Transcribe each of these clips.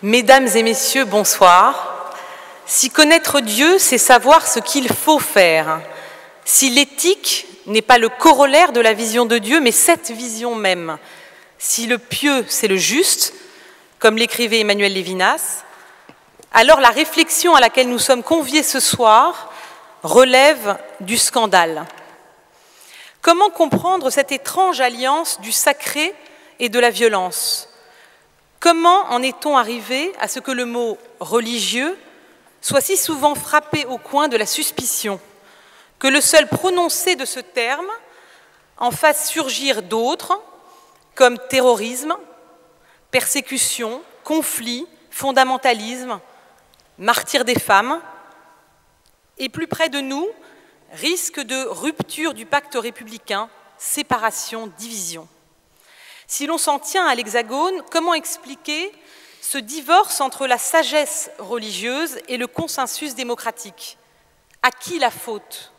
Mesdames et messieurs, bonsoir. Si connaître Dieu, c'est savoir ce qu'il faut faire. Si l'éthique n'est pas le corollaire de la vision de Dieu, mais cette vision même. Si le pieux, c'est le juste, comme l'écrivait Emmanuel Lévinas, alors la réflexion à laquelle nous sommes conviés ce soir relève du scandale. Comment comprendre cette étrange alliance du sacré et de la violence ? Comment en est-on arrivé à ce que le mot « religieux » soit si souvent frappé au coin de la suspicion, que le seul prononcé de ce terme en fasse surgir d'autres, comme terrorisme, persécution, conflit, fondamentalisme, martyr des femmes, et plus près de nous, risque de rupture du pacte républicain, séparation, division. Si l'on s'en tient à l'Hexagone, comment expliquer ce divorce entre la sagesse religieuse et le consensus démocratique? À qui la faute?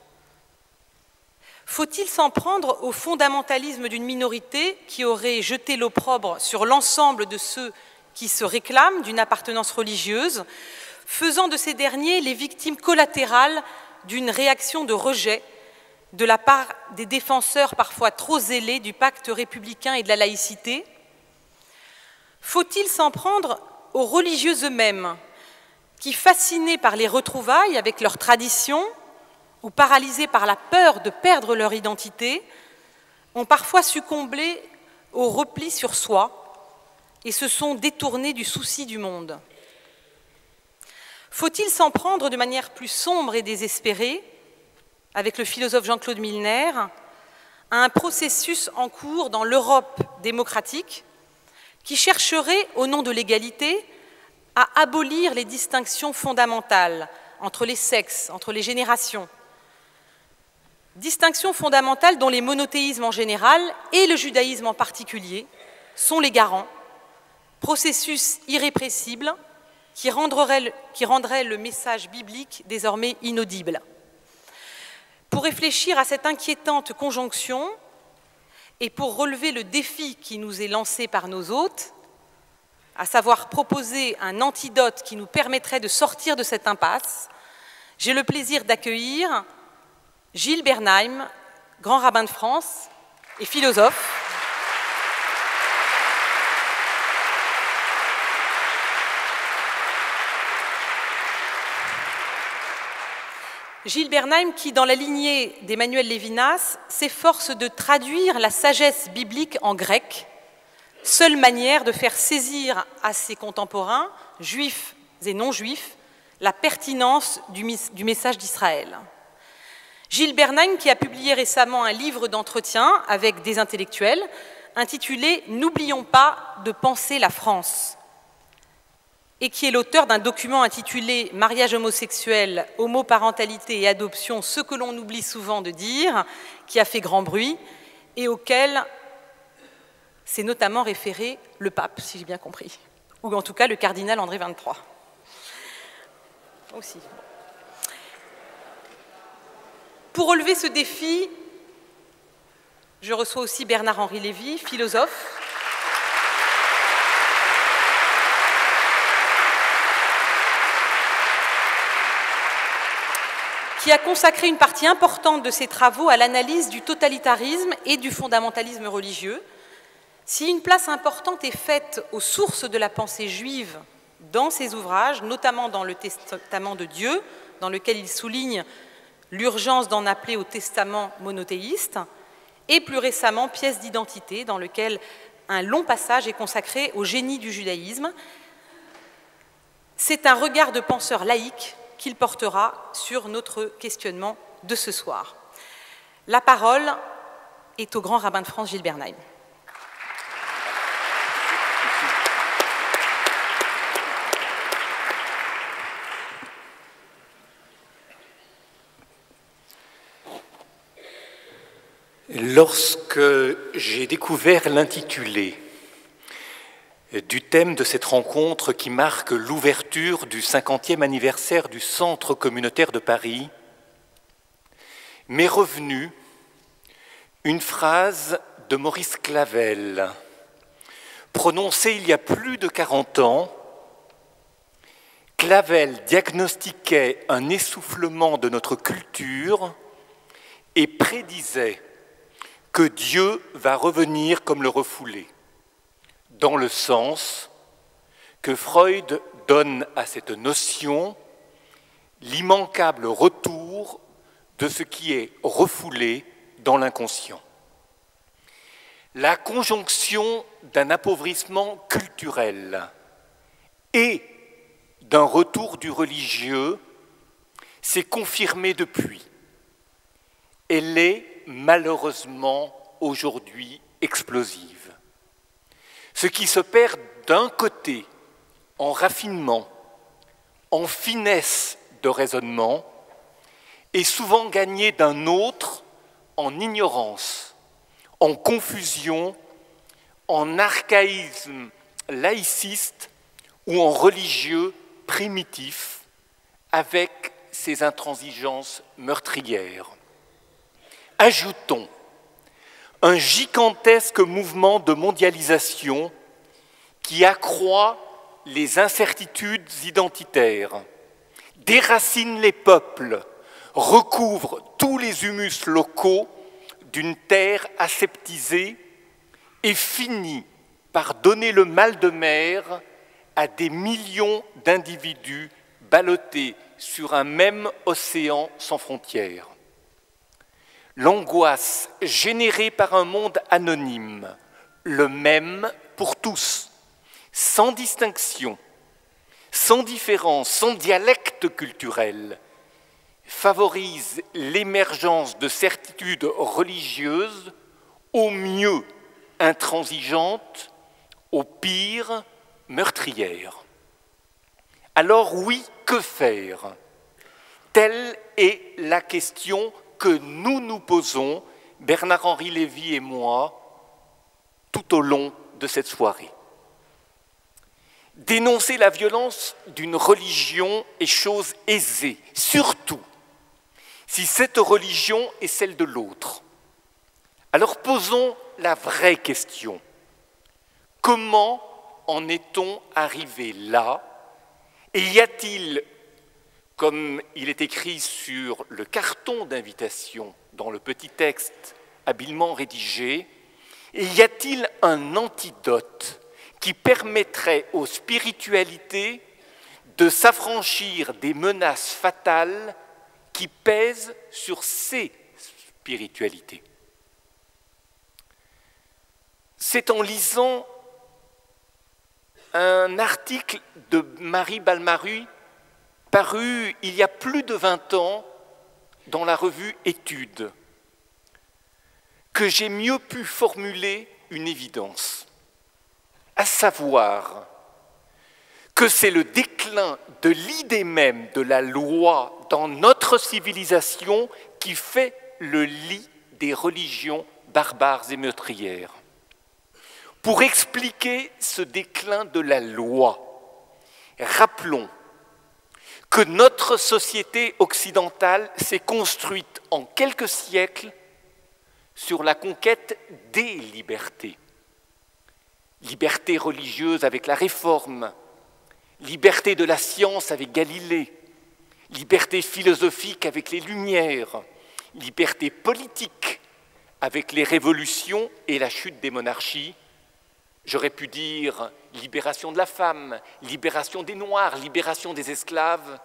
Faut-il s'en prendre au fondamentalisme d'une minorité qui aurait jeté l'opprobre sur l'ensemble de ceux qui se réclament d'une appartenance religieuse, faisant de ces derniers les victimes collatérales d'une réaction de rejet de la part des défenseurs parfois trop zélés du pacte républicain et de la laïcité? Faut-il s'en prendre aux religieux eux-mêmes, qui, fascinés par les retrouvailles avec leurs traditions ou paralysés par la peur de perdre leur identité, ont parfois succombé au repli sur soi et se sont détournés du souci du monde? Faut-il s'en prendre de manière plus sombre et désespérée, avec le philosophe Jean-Claude Milner, à un processus en cours dans l'Europe démocratique qui chercherait, au nom de l'égalité, à abolir les distinctions fondamentales entre les sexes, entre les générations, distinctions fondamentales dont les monothéismes en général et le judaïsme en particulier sont les garants, processus irrépressible qui rendrait le message biblique désormais inaudible. Pour réfléchir à cette inquiétante conjonction et pour relever le défi qui nous est lancé par nos hôtes, à savoir proposer un antidote qui nous permettrait de sortir de cette impasse, j'ai le plaisir d'accueillir Gilles Bernheim, grand rabbin de France et philosophe. Gilles Bernheim qui, dans la lignée d'Emmanuel Lévinas, s'efforce de traduire la sagesse biblique en grec, seule manière de faire saisir à ses contemporains, juifs et non-juifs, la pertinence du message d'Israël. Gilles Bernheim qui a publié récemment un livre d'entretien avec des intellectuels intitulé « N'oublions pas de penser la France » et qui est l'auteur d'un document intitulé « Mariage homosexuel, homoparentalité et adoption, ce que l'on oublie souvent de dire », qui a fait grand bruit et auquel s'est notamment référé le pape, si j'ai bien compris, ou en tout cas le cardinal André XXIII. Aussi. Pour relever ce défi, je reçois aussi Bernard-Henri Lévy, philosophe, qui a consacré une partie importante de ses travaux à l'analyse du totalitarisme et du fondamentalisme religieux. Si une place importante est faite aux sources de la pensée juive dans ses ouvrages, notamment dans le Testament de Dieu, dans lequel il souligne l'urgence d'en appeler au testament monothéiste, et plus récemment Pièces d'identité, dans lequel un long passage est consacré au génie du judaïsme, c'est un regard de penseur laïque qu'il portera sur notre questionnement de ce soir. La parole est au grand rabbin de France, Gilles Bernheim. Lorsque j'ai découvert l'intitulé du thème de cette rencontre qui marque l'ouverture du 50e anniversaire du Centre communautaire de Paris, m'est revenue une phrase de Maurice Clavel, prononcée il y a plus de 40 ans Clavel diagnostiquait un essoufflement de notre culture et prédisait que Dieu va revenir comme le refoulé, dans le sens que Freud donne à cette notion l'immanquable retour de ce qui est refoulé dans l'inconscient. La conjonction d'un appauvrissement culturel et d'un retour du religieux s'est confirmée depuis. Elle est malheureusement aujourd'hui explosive. Ce qui se perd d'un côté en raffinement, en finesse de raisonnement, est souvent gagné d'un autre en ignorance, en confusion, en archaïsme laïciste ou en religieux primitif avec ses intransigences meurtrières. Ajoutons un gigantesque mouvement de mondialisation qui accroît les incertitudes identitaires, déracine les peuples, recouvre tous les humus locaux d'une terre aseptisée et finit par donner le mal de mer à des millions d'individus ballottés sur un même océan sans frontières. L'angoisse générée par un monde anonyme, le même pour tous, sans distinction, sans différence, sans dialecte culturel, favorise l'émergence de certitudes religieuses, au mieux intransigeantes, au pire meurtrières. Alors oui, que faire? Telle est la question que nous nous posons, Bernard-Henri Lévy et moi, tout au long de cette soirée. Dénoncer la violence d'une religion est chose aisée, surtout si cette religion est celle de l'autre. Alors posons la vraie question. Comment en est-on arrivé là? Et y a-t-il, comme il est écrit sur le carton d'invitation dans le petit texte habilement rédigé, y a-t-il un antidote qui permettrait aux spiritualités de s'affranchir des menaces fatales qui pèsent sur ces spiritualités? C'est en lisant un article de Marie Balmaru paru il y a plus de 20 ans dans la revue Études que j'ai mieux pu formuler une évidence, à savoir que c'est le déclin de l'idée même de la loi dans notre civilisation qui fait le lit des religions barbares et meurtrières. Pour expliquer ce déclin de la loi, rappelons que notre société occidentale s'est construite en quelques siècles sur la conquête des libertés. Liberté religieuse avec la Réforme, liberté de la science avec Galilée, liberté philosophique avec les Lumières, liberté politique avec les révolutions et la chute des monarchies. J'aurais pu dire libération de la femme, libération des Noirs, libération des esclaves,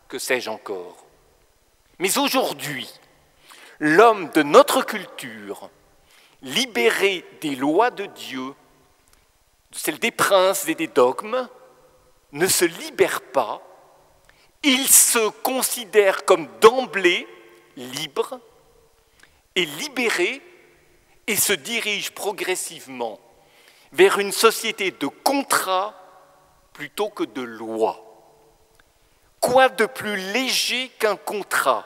que sais-je encore. Mais aujourd'hui, l'homme de notre culture, libéré des lois de Dieu, celles des princes et des dogmes, ne se libère pas, il se considère comme d'emblée libre et libéré et se dirige progressivement vers une société de contrats plutôt que de lois. Quoi de plus léger qu'un contrat,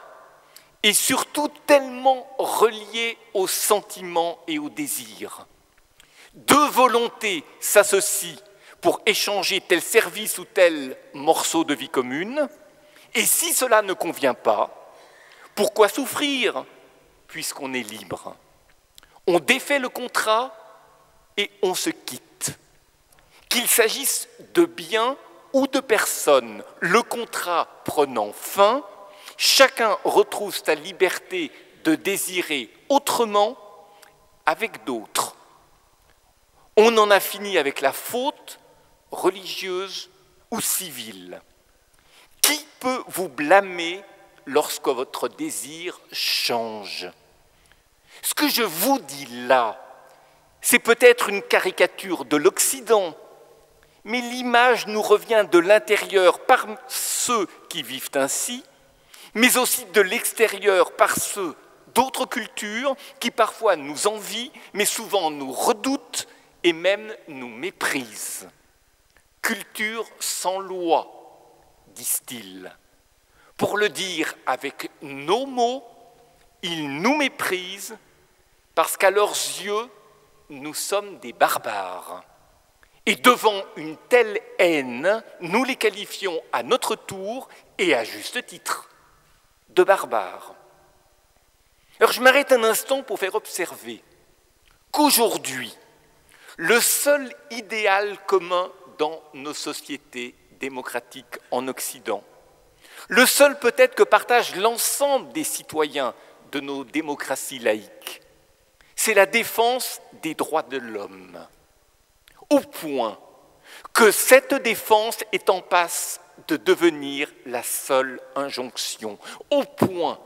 et surtout tellement relié aux sentiments et aux désirs? Deux volontés s'associent pour échanger tel service ou tel morceau de vie commune, et si cela ne convient pas, pourquoi souffrir puisqu'on est libre? On défait le contrat et on se quitte. Qu'il s'agisse de biens ou de personnes, le contrat prenant fin, chacun retrouve sa liberté de désirer autrement avec d'autres. On en a fini avec la faute, religieuse ou civile. Qui peut vous blâmer lorsque votre désir change? Ce que je vous dis là, c'est peut-être une caricature de l'Occident, mais l'image nous revient de l'intérieur par ceux qui vivent ainsi, mais aussi de l'extérieur par ceux d'autres cultures qui parfois nous envient, mais souvent nous redoutent et même nous méprisent. Culture sans loi, disent-ils. Pour le dire avec nos mots, ils nous méprisent parce qu'à leurs yeux, nous sommes des barbares. Et devant une telle haine, nous les qualifions à notre tour, et à juste titre, de barbares. Alors je m'arrête un instant pour faire observer qu'aujourd'hui, le seul idéal commun dans nos sociétés démocratiques en Occident, le seul peut-être que partagent l'ensemble des citoyens de nos démocraties laïques, c'est la défense des droits de l'homme, au point que cette défense est en passe de devenir la seule injonction, au point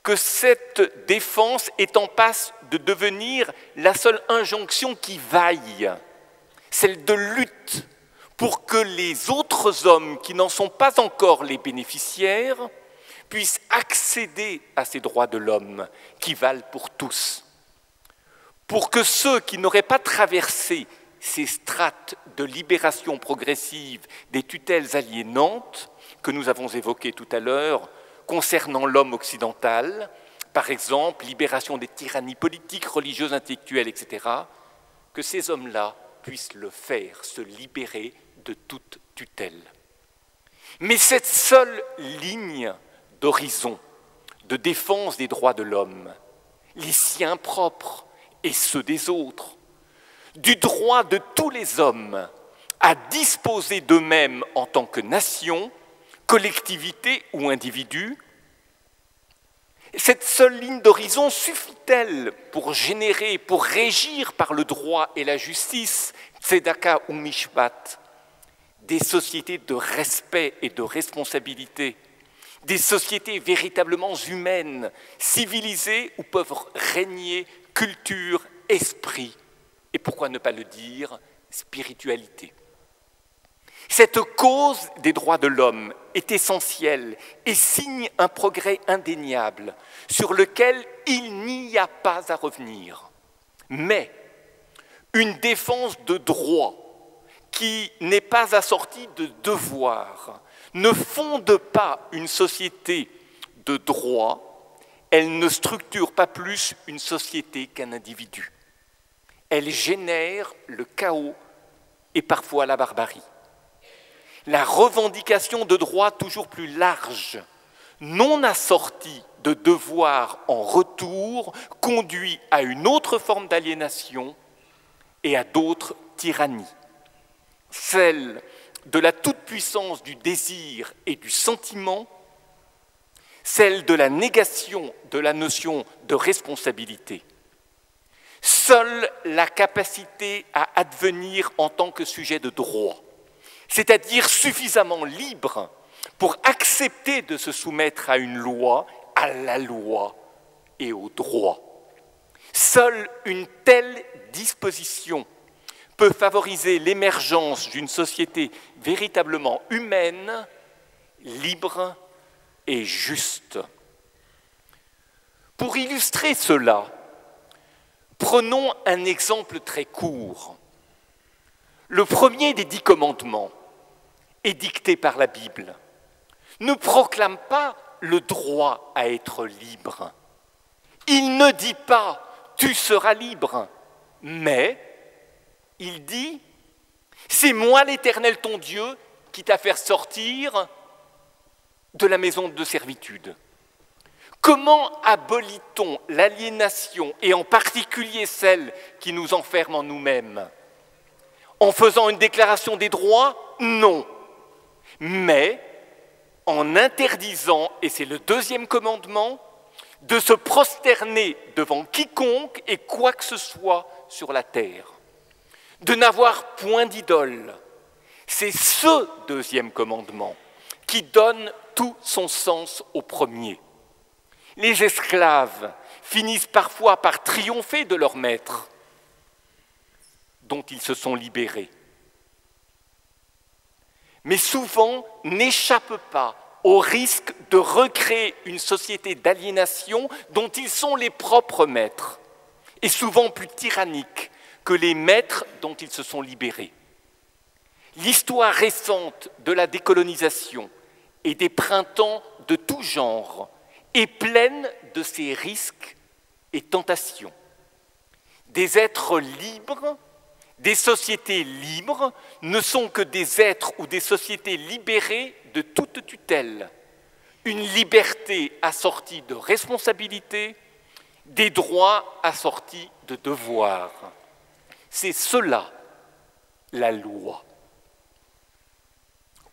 que cette défense est en passe de devenir la seule injonction qui vaille, celle de lutte pour que les autres hommes qui n'en sont pas encore les bénéficiaires puissent accéder à ces droits de l'homme qui valent pour tous. Pour que ceux qui n'auraient pas traversé ces strates de libération progressive des tutelles aliénantes que nous avons évoquées tout à l'heure concernant l'homme occidental, par exemple, libération des tyrannies politiques, religieuses, intellectuelles, etc., que ces hommes-là puissent le faire, se libérer de toute tutelle. Mais cette seule ligne d'horizon, de défense des droits de l'homme, les siens propres et ceux des autres, du droit de tous les hommes à disposer d'eux-mêmes en tant que nation, collectivité ou individu, cette seule ligne d'horizon suffit-elle pour générer, pour régir par le droit et la justice, tzedaka ou mishpat, des sociétés de respect et de responsabilité, des sociétés véritablement humaines, civilisées où peuvent régner culture, esprit et pourquoi ne pas le dire, spiritualité. Cette cause des droits de l'homme est essentielle et signe un progrès indéniable sur lequel il n'y a pas à revenir. Mais une défense de droit qui n'est pas assortie de devoirs ne fonde pas une société de droit, elle ne structure pas plus une société qu'un individu. Elle génère le chaos et parfois la barbarie. La revendication de droits toujours plus larges, non assortie de devoirs en retour, conduit à une autre forme d'aliénation et à d'autres tyrannies. Celle de la toute-puissance du désir et du sentiment, celle de la négation de la notion de responsabilité. Seule la capacité à advenir en tant que sujet de droit, c'est-à-dire suffisamment libre pour accepter de se soumettre à une loi, à la loi et au droit. Seule une telle disposition peut favoriser l'émergence d'une société véritablement humaine, libre et juste. Pour illustrer cela, prenons un exemple très court. Le premier des 10 commandements, édicté par la Bible, ne proclame pas le droit à être libre. Il ne dit pas « tu seras libre », mais il dit « c'est moi l'Éternel ton Dieu qui t'a fait sortir de la maison de servitude ». Comment abolit-on l'aliénation, et en particulier celle qui nous enferme en nous-mêmes? En faisant une déclaration des droits? Non. mais en interdisant, et c'est le deuxième commandement, de se prosterner devant quiconque et quoi que ce soit sur la terre, de n'avoir point d'idole. C'est ce deuxième commandement qui donne tout son sens au premier. Les esclaves finissent parfois par triompher de leur maître, dont ils se sont libérés. Mais souvent n'échappent pas au risque de recréer une société d'aliénation dont ils sont les propres maîtres, et souvent plus tyranniques que les maîtres dont ils se sont libérés. L'histoire récente de la décolonisation et des printemps de tout genre est pleine de ces risques et tentations. Des êtres libres, des sociétés libres ne sont que des êtres ou des sociétés libérées de toute tutelle. Une liberté assortie de responsabilités, des droits assortis de devoirs. C'est cela, la loi.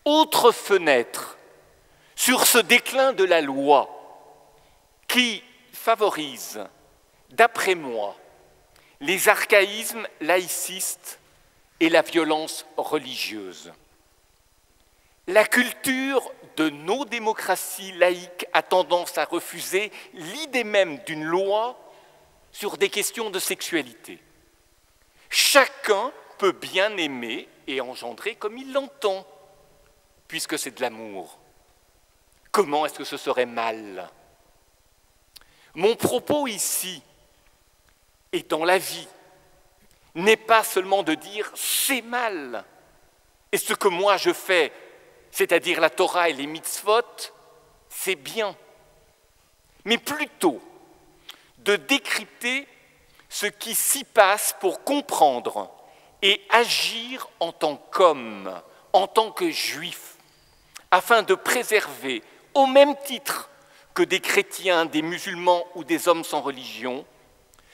Autre fenêtre sur ce déclin de la loi qui favorise, d'après moi, les archaïsmes laïcistes et la violence religieuse. La culture de nos démocraties laïques a tendance à refuser l'idée même d'une loi sur des questions de sexualité. Chacun peut bien aimer et engendrer comme il l'entend, puisque c'est de l'amour. Comment est-ce que ce serait mal ? Mon propos ici, et dans la vie, n'est pas seulement de dire « c'est mal » et ce que moi je fais, c'est-à-dire la Torah et les mitzvot, c'est bien, mais plutôt de décrypter ce qui s'y passe pour comprendre et agir en tant qu'homme, en tant que juif, afin de préserver, au même titre que des chrétiens, des musulmans ou des hommes sans religion,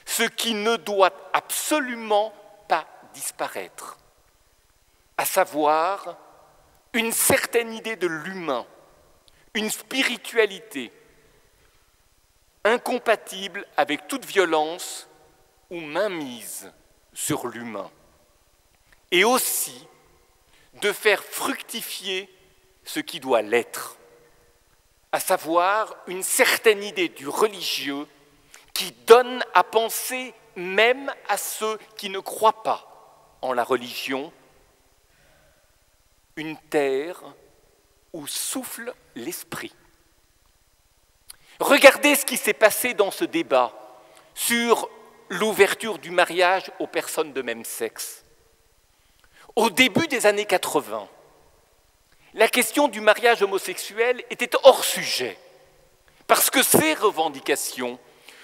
ce qui ne doit absolument pas disparaître, à savoir une certaine idée de l'humain, une spiritualité incompatible avec toute violence ou mainmise sur l'humain, et aussi de faire fructifier ce qui doit l'être, à savoir une certaine idée du religieux qui donne à penser même à ceux qui ne croient pas en la religion, une terre où souffle l'esprit. Regardez ce qui s'est passé dans ce débat sur l'ouverture du mariage aux personnes de même sexe. Au début des années 80, la question du mariage homosexuel était hors sujet, parce que ces revendications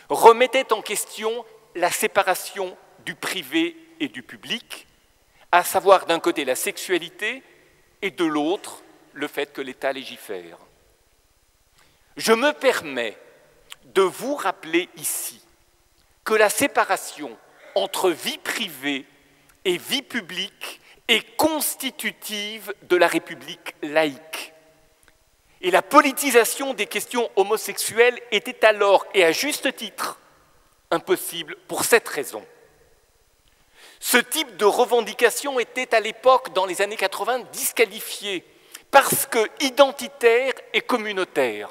remettaient en question la séparation du privé et du public, à savoir d'un côté la sexualité et de l'autre le fait que l'État légifère. Je me permets de vous rappeler ici que la séparation entre vie privée et vie publique est constitutive de la République laïque. Et la politisation des questions homosexuelles était alors, et à juste titre, impossible pour cette raison. Ce type de revendication était à l'époque, dans les années 80, disqualifié parce que identitaire et communautaire.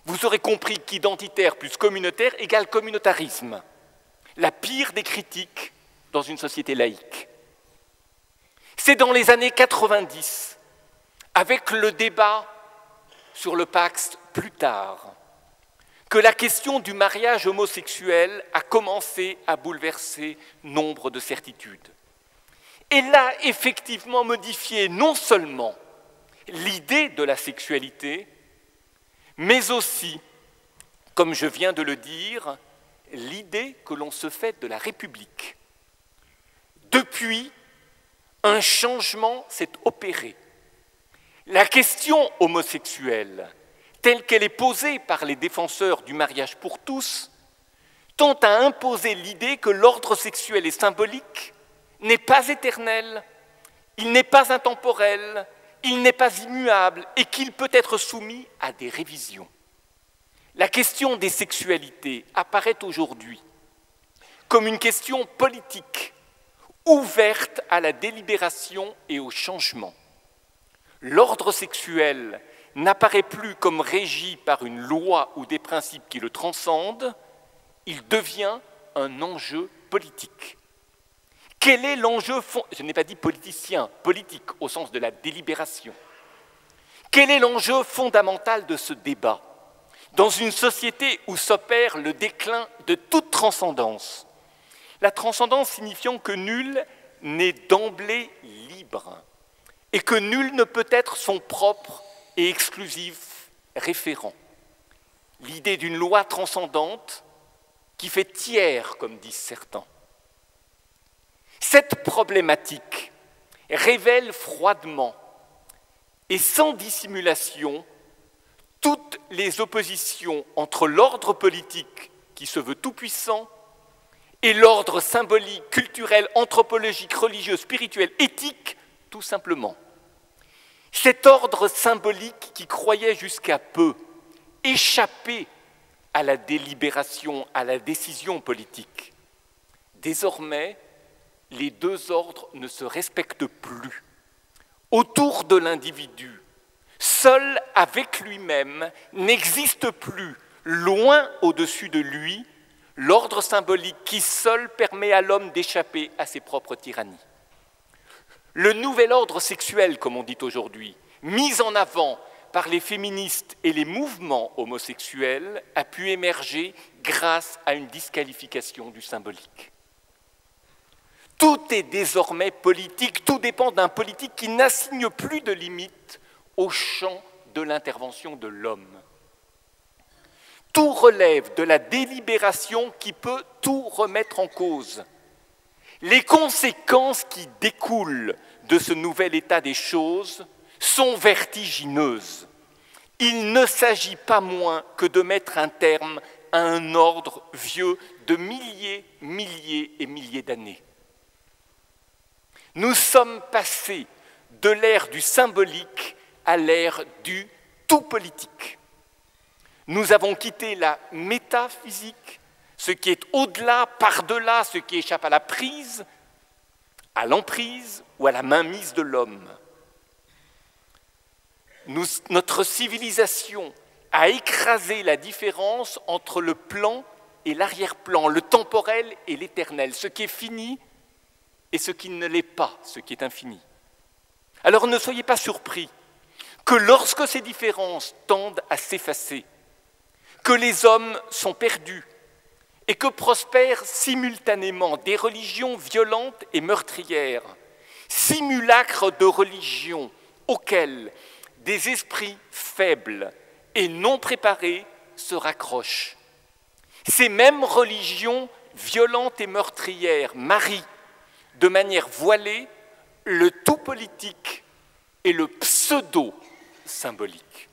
Vous aurez compris qu'identitaire plus communautaire égale communautarisme, la pire des critiques dans une société laïque. C'est dans les années 90, avec le débat sur le Pax plus tard, que la question du mariage homosexuel a commencé à bouleverser nombre de certitudes. Elle a effectivement modifié non seulement l'idée de la sexualité, mais aussi, comme je viens de le dire, l'idée que l'on se fait de la République. Depuis, un changement s'est opéré. La question homosexuelle, telle qu'elle est posée par les défenseurs du mariage pour tous, tend à imposer l'idée que l'ordre sexuel et symbolique n'est pas éternel, il n'est pas intemporel, il n'est pas immuable et qu'il peut être soumis à des révisions. La question des sexualités apparaît aujourd'hui comme une question politique, ouverte à la délibération et au changement. L'ordre sexuel n'apparaît plus comme régi par une loi ou des principes qui le transcendent, il devient un enjeu politique. Quel est l'enjeu je n'ai pas dit politicien, politique au sens de la délibération. Quel est l'enjeu fondamental de ce débat dans une société où s'opère le déclin de toute transcendance? La transcendance signifiant que nul n'est d'emblée libre et que nul ne peut être son propre et exclusif référent. L'idée d'une loi transcendante qui fait tiers, comme disent certains. Cette problématique révèle froidement et sans dissimulation toutes les oppositions entre l'ordre politique qui se veut tout-puissant et l'ordre symbolique, culturel, anthropologique, religieux, spirituel, éthique, tout simplement. Cet ordre symbolique qui croyait jusqu'à peu échapper à la délibération, à la décision politique. Désormais, les deux ordres ne se respectent plus. Autour de l'individu, seul avec lui-même, n'existe plus, loin au-dessus de lui, l'ordre symbolique qui seul permet à l'homme d'échapper à ses propres tyrannies. Le nouvel ordre sexuel, comme on dit aujourd'hui, mis en avant par les féministes et les mouvements homosexuels, a pu émerger grâce à une disqualification du symbolique. Tout est désormais politique, tout dépend d'un politique qui n'assigne plus de limites au champ de l'intervention de l'homme. Tout relève de la délibération qui peut tout remettre en cause. Les conséquences qui découlent de ce nouvel état des choses sont vertigineuses. Il ne s'agit pas moins que de mettre un terme à un ordre vieux de milliers et milliers d'années. Nous sommes passés de l'ère du symbolique à l'ère du tout politique. Nous avons quitté la métaphysique, ce qui est au-delà, par-delà, ce qui échappe à la prise, à l'emprise ou à la mainmise de l'homme. Notre civilisation a écrasé la différence entre le plan et l'arrière-plan, le temporel et l'éternel, ce qui est fini et ce qui ne l'est pas, ce qui est infini. Alors ne soyez pas surpris que lorsque ces différences tendent à s'effacer, que les hommes sont perdus et que prospèrent simultanément des religions violentes et meurtrières, simulacres de religions auxquelles des esprits faibles et non préparés se raccrochent. Ces mêmes religions violentes et meurtrières marient de manière voilée le tout politique et le pseudo-symbolique.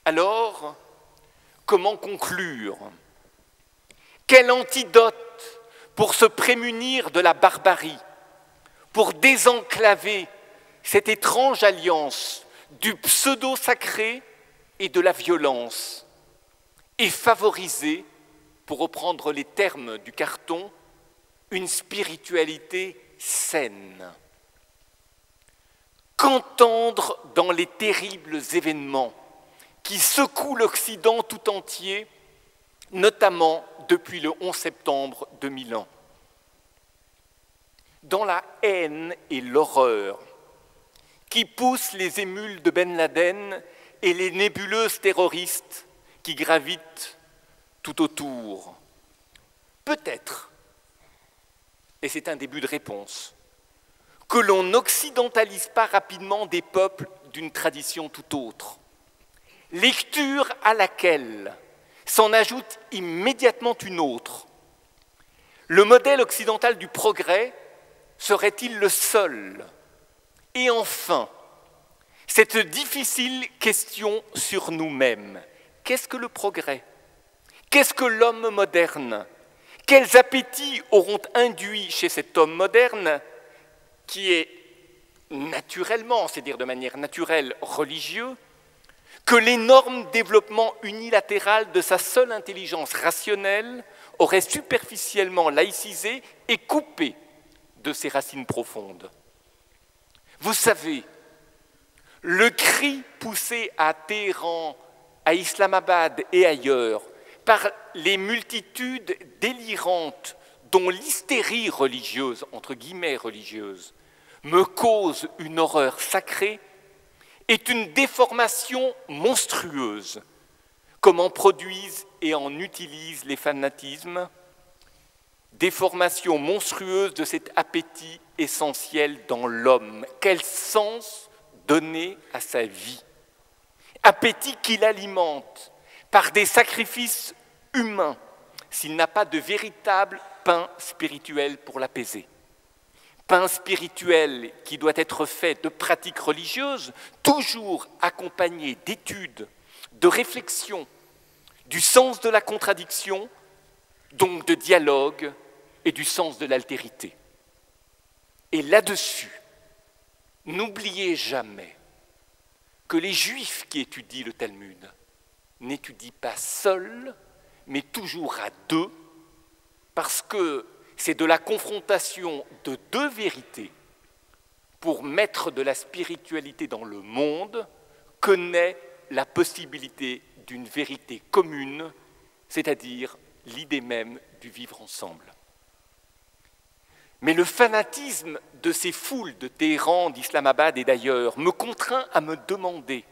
Alors, comment conclure? Quel antidote pour se prémunir de la barbarie, pour désenclaver cette étrange alliance du pseudo-sacré et de la violence, et favoriser, pour reprendre les termes du carton, une spiritualité saine? Qu'entendre dans les terribles événements qui secouent l'Occident tout entier, notamment depuis le 11 septembre 2001? Dans la haine et l'horreur qui poussent les émules de Ben Laden et les nébuleuses terroristes qui gravitent tout autour. Peut-être, et c'est un début de réponse, que l'on n'occidentalise pas rapidement des peuples d'une tradition tout autre, lecture à laquelle s'en ajoute immédiatement une autre. Le modèle occidental du progrès serait-il le seul? Et enfin, cette difficile question sur nous-mêmes. Qu'est-ce que le progrès? Qu'est-ce que l'homme moderne? Quels appétits auront induit chez cet homme moderne qui est naturellement, c'est-à-dire de manière naturelle, religieux, que l'énorme développement unilatéral de sa seule intelligence rationnelle aurait superficiellement laïcisé et coupé de ses racines profondes. Vous savez, le cri poussé à Téhéran, à Islamabad et ailleurs par les multitudes délirantes dont l'hystérie religieuse, entre guillemets religieuse, me cause une horreur sacrée, est une déformation monstrueuse, comme en produisent et en utilisent les fanatismes, déformation monstrueuse de cet appétit essentiel dans l'homme. Quel sens donner à sa vie? Appétit qu'il alimente par des sacrifices humains, s'il n'a pas de véritable pain spirituel pour l'apaiser. Pain spirituel qui doit être fait de pratiques religieuses, toujours accompagnées d'études, de réflexions, du sens de la contradiction, donc de dialogue et du sens de l'altérité. Et là-dessus, n'oubliez jamais que les Juifs qui étudient le Talmud n'étudient pas seuls, mais toujours à deux, parce que c'est de la confrontation de deux vérités pour mettre de la spiritualité dans le monde que naît la possibilité d'une vérité commune, c'est-à-dire l'idée même du vivre ensemble. Mais le fanatisme de ces foules de Téhéran, d'Islamabad et d'ailleurs me contraint à me demander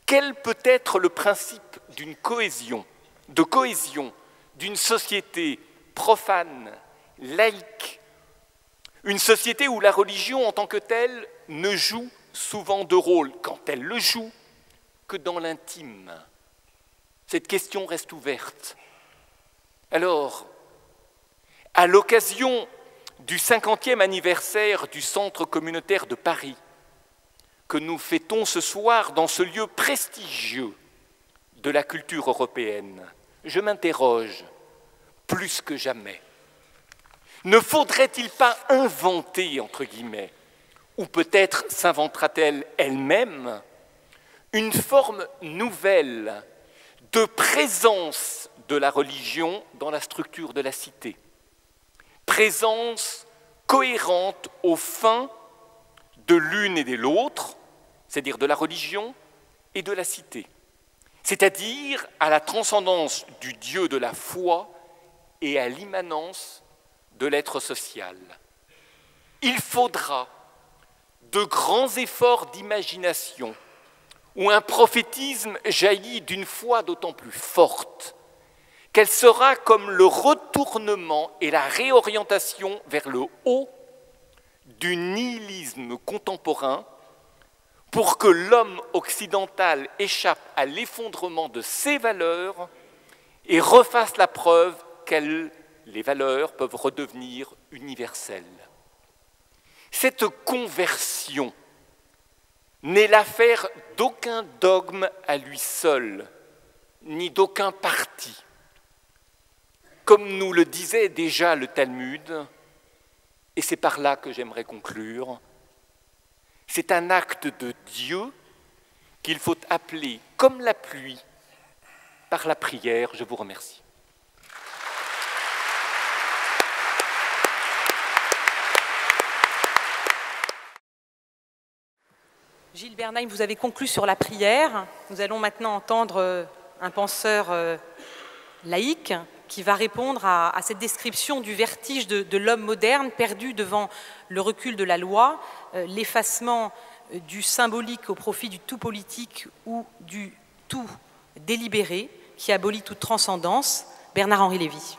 quel peut être le principe d'une cohésion, d'une société profane, laïque, une société où la religion en tant que telle ne joue souvent de rôle, quand elle le joue, que dans l'intime. Cette question reste ouverte. Alors, à l'occasion du 50e anniversaire du Centre communautaire de Paris, que nous fêtons ce soir dans ce lieu prestigieux de la culture européenne, je m'interroge plus que jamais. Ne faudrait-il pas inventer, entre guillemets, ou peut-être s'inventera-t-elle elle-même, une forme nouvelle de présence de la religion dans la structure de la cité? Présence cohérente aux fins de l'une et de l'autre, c'est-à-dire de la religion et de la cité, c'est-à-dire à la transcendance du Dieu de la foi et à l'immanence de l'être social. Il faudra de grands efforts d'imagination où un prophétisme jaillit d'une foi d'autant plus forte qu'elle sera comme le retournement et la réorientation vers le haut du nihilisme contemporain pour que l'homme occidental échappe à l'effondrement de ses valeurs et refasse la preuve que les valeurs peuvent redevenir universelles. Cette conversion n'est l'affaire d'aucun dogme à lui seul, ni d'aucun parti. Comme nous le disait déjà le Talmud, et c'est par là que j'aimerais conclure, c'est un acte de Dieu qu'il faut appeler comme la pluie par la prière. Je vous remercie. Gilles Bernheim, vous avez conclu sur la prière. Nous allons maintenant entendre un penseur laïque qui va répondre à cette description du vertige de l'homme moderne perdu devant le recul de la loi, l'effacement du symbolique au profit du tout politique ou du tout délibéré qui abolit toute transcendance. Bernard-Henri Lévy.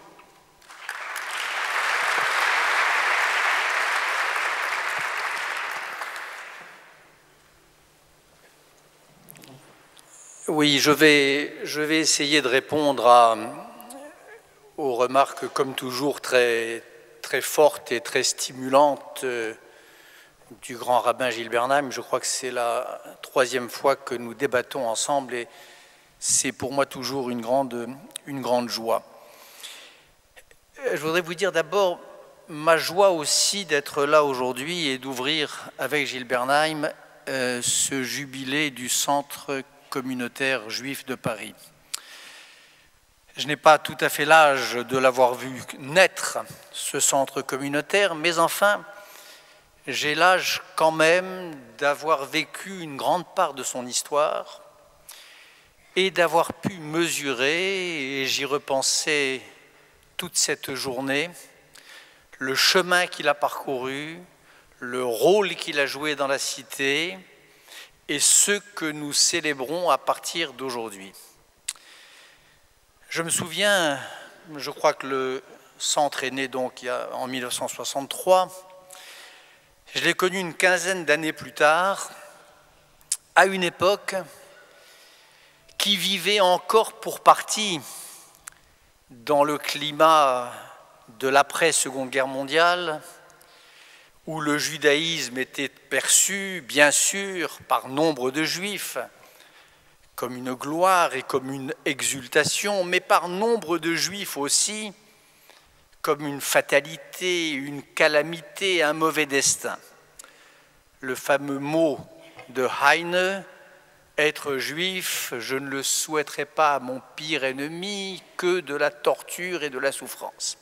Oui, je vais essayer de répondre aux remarques, comme toujours, très fortes et très stimulantes du grand rabbin Gilles Bernheim. Je crois que c'est la troisième fois que nous débattons ensemble et c'est pour moi toujours une grande joie. Je voudrais vous dire d'abord ma joie aussi d'être là aujourd'hui et d'ouvrir avec Gilles Bernheim ce jubilé du Centre communautaire juif de Paris. Je n'ai pas tout à fait l'âge de l'avoir vu naître, ce centre communautaire, mais enfin, j'ai l'âge quand même d'avoir vécu une grande part de son histoire et d'avoir pu mesurer, et j'y repensais toute cette journée, le chemin qu'il a parcouru, le rôle qu'il a joué dans la cité et ce que nous célébrons à partir d'aujourd'hui. Je me souviens, je crois que le centre est né donc en 1963, je l'ai connu une quinzaine d'années plus tard, à une époque qui vivait encore pour partie dans le climat de l'après-Seconde Guerre mondiale, où le judaïsme était perçu, bien sûr, par nombre de juifs, comme une gloire et comme une exultation, mais par nombre de juifs aussi, comme une fatalité, une calamité, un mauvais destin. Le fameux mot de Heine, « Être juif, je ne le souhaiterais pas à mon pire ennemi que de la torture et de la souffrance ».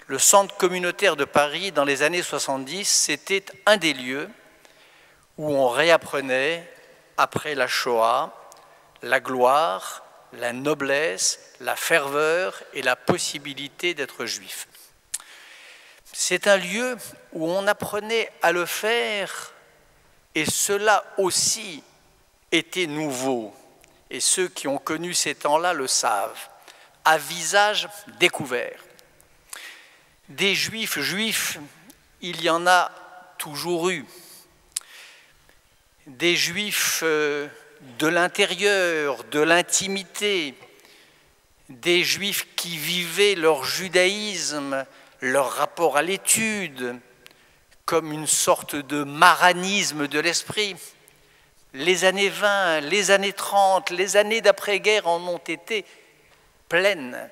Le centre communautaire de Paris, dans les années 70, c'était un des lieux où on réapprenait, après la Shoah, la gloire, la noblesse, la ferveur et la possibilité d'être juif. C'est un lieu où on apprenait à le faire, et cela aussi était nouveau. Et ceux qui ont connu ces temps-là le savent, à visage découvert. Des juifs, il y en a toujours eu. Des juifs de l'intérieur, de l'intimité, des juifs qui vivaient leur judaïsme, leur rapport à l'étude, comme une sorte de maranisme de l'esprit. Les années 20, les années 30, les années d'après-guerre en ont été pleines.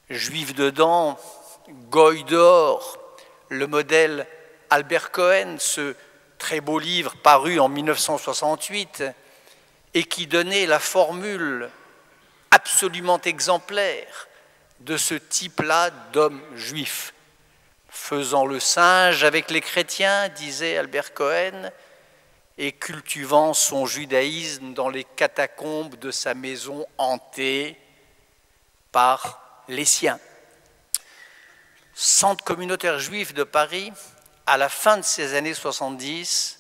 Juifs dedans, goy dehors, le modèle Albert Cohen, ce très beau livre paru en 1968 et qui donnait la formule absolument exemplaire de ce type-là d'homme juif. Faisant le singe avec les chrétiens, disait Albert Cohen, et cultivant son judaïsme dans les catacombes de sa maison hantée par les siens. Centre communautaire juif de Paris, à la fin de ces années 70,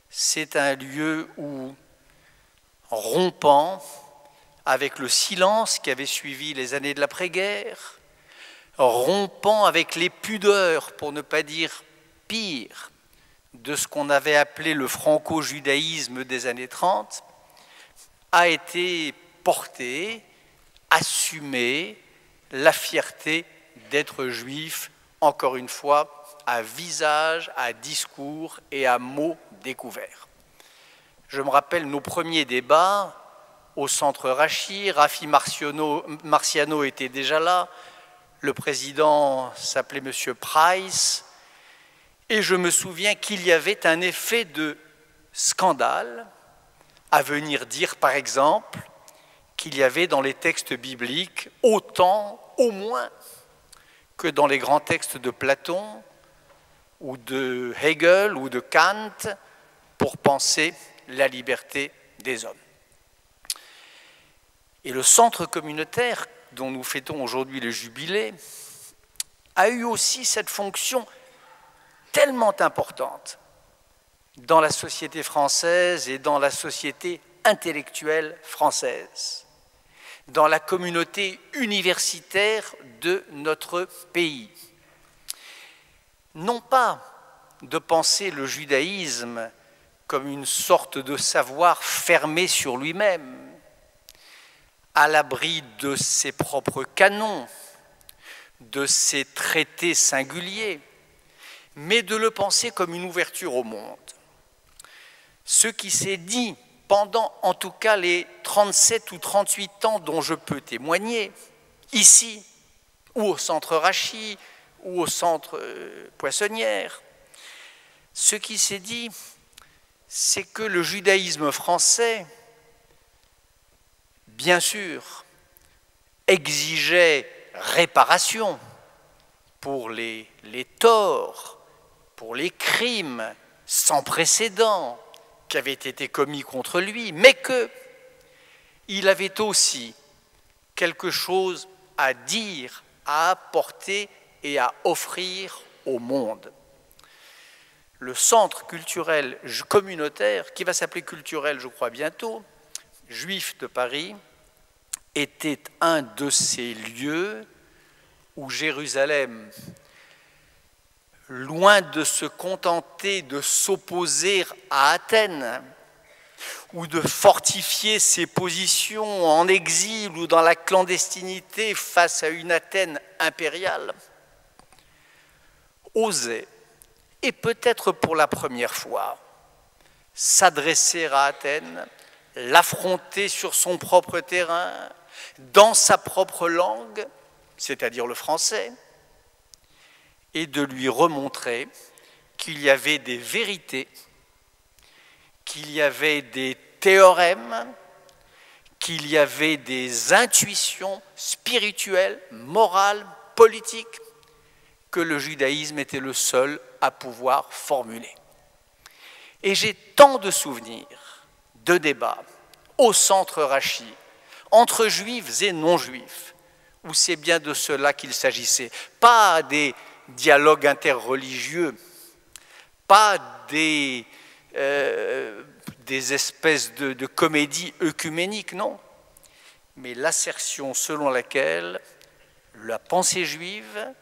c'est un lieu où, rompant avec le silence qui avait suivi les années de l'après-guerre, rompant avec les pudeurs, pour ne pas dire pire, de ce qu'on avait appelé le franco-judaïsme des années 30, a été porté, assumé la fierté d'être juif, encore une fois, à visage, à discours et à mots découverts. Je me rappelle nos premiers débats au centre Rachi, Rafi Marciano était déjà là, le président s'appelait M. Price, et je me souviens qu'il y avait un effet de scandale à venir dire, par exemple, qu'il y avait dans les textes bibliques autant, au moins, que dans les grands textes de Platon, ou de Hegel, ou de Kant, pour penser la liberté des hommes. Et le centre communautaire, dont nous fêtons aujourd'hui le jubilé, a eu aussi cette fonction tellement importante dans la société française et dans la société intellectuelle française, dans la communauté universitaire de notre pays. Non pas de penser le judaïsme comme une sorte de savoir fermé sur lui-même, à l'abri de ses propres canons, de ses traités singuliers, mais de le penser comme une ouverture au monde. Ce qui s'est dit pendant en tout cas les 37 ou 38 ans dont je peux témoigner, ici, ou au centre Rachi, ou au centre Poissonnière. Ce qui s'est dit, c'est que le judaïsme français, bien sûr, exigeait réparation pour les torts, pour les crimes sans précédent qui avaient été commis contre lui, mais qu'il avait aussi quelque chose à dire, à apporter et à offrir au monde. Le centre culturel communautaire, qui va s'appeler culturel, je crois, bientôt, juif de Paris, était un de ces lieux où Jérusalem, loin de se contenter de s'opposer à Athènes, ou de fortifier ses positions en exil ou dans la clandestinité face à une Athènes impériale, osait, et peut-être pour la première fois, s'adresser à Athènes, l'affronter sur son propre terrain, dans sa propre langue, c'est-à-dire le français, et de lui remontrer qu'il y avait des vérités, qu'il y avait des théorèmes, qu'il y avait des intuitions spirituelles, morales, politiques, que le judaïsme était le seul à pouvoir formuler. Et j'ai tant de souvenirs de débats au centre Rachi, entre juifs et non-juifs, où c'est bien de cela qu'il s'agissait, pas des dialogues interreligieux, pas des espèces de comédies œcuméniques, non, mais l'assertion selon laquelle la pensée juive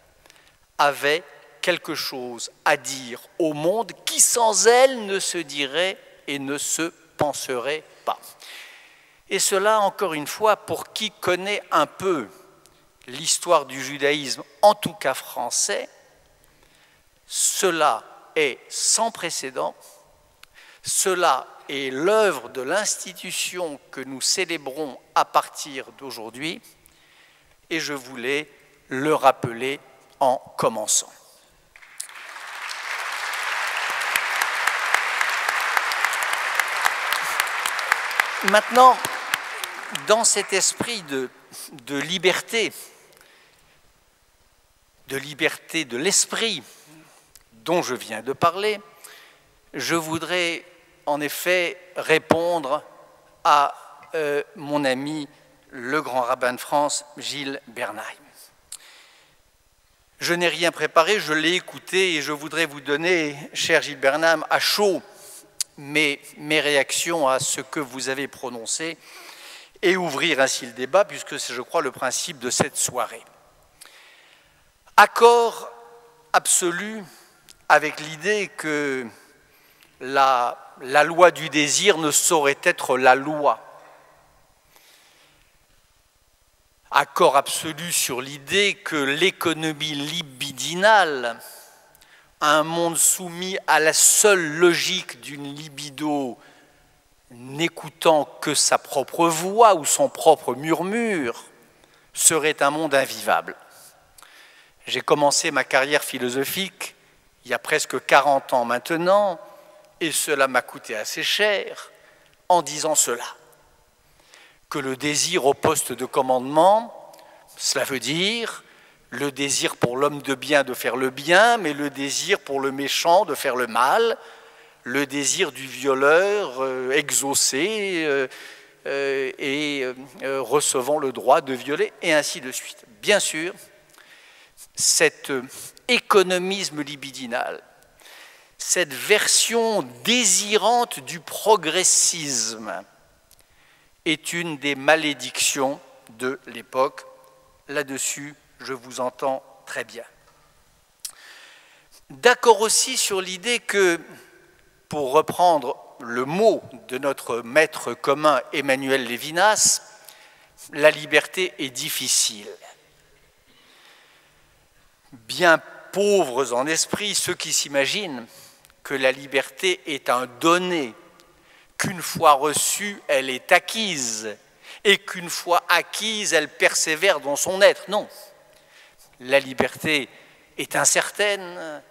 avait quelque chose à dire au monde qui sans elle ne se dirait et ne se penserait pas. Et cela, encore une fois, pour qui connaît un peu l'histoire du judaïsme, en tout cas français, cela est sans précédent, cela est l'œuvre de l'institution que nous célébrons à partir d'aujourd'hui, et je voulais le rappeler en commençant. Maintenant, dans cet esprit de liberté de l'esprit dont je viens de parler, je voudrais en effet répondre à mon ami le grand rabbin de France, Gilles Bernheim. Je n'ai rien préparé, je l'ai écouté et je voudrais vous donner, cher Gilles Bernheim, à chaud mes réactions à ce que vous avez prononcé et ouvrir ainsi le débat, puisque c'est, je crois, le principe de cette soirée. Accord absolu avec l'idée que la loi du désir ne saurait être la loi. Accord absolu sur l'idée que l'économie libidinale, un monde soumis à la seule logique d'une libido n'écoutant que sa propre voix ou son propre murmure, serait un monde invivable. J'ai commencé ma carrière philosophique il y a presque 40 ans maintenant, et cela m'a coûté assez cher en disant cela, que le désir au poste de commandement, cela veut dire le désir pour l'homme de bien de faire le bien, mais le désir pour le méchant de faire le mal, le désir du violeur exaucé et recevant le droit de violer, et ainsi de suite. Bien sûr, cet économisme libidinal, cette version désirante du progressisme est une des malédictions de l'époque. Là-dessus, je vous entends très bien. D'accord aussi sur l'idée que, pour reprendre le mot de notre maître commun Emmanuel Lévinas, la liberté est difficile. Bien pauvres en esprit ceux qui s'imaginent que la liberté est un donné, qu'une fois reçue, elle est acquise, et qu'une fois acquise, elle persévère dans son être. Non, la liberté est incertaine,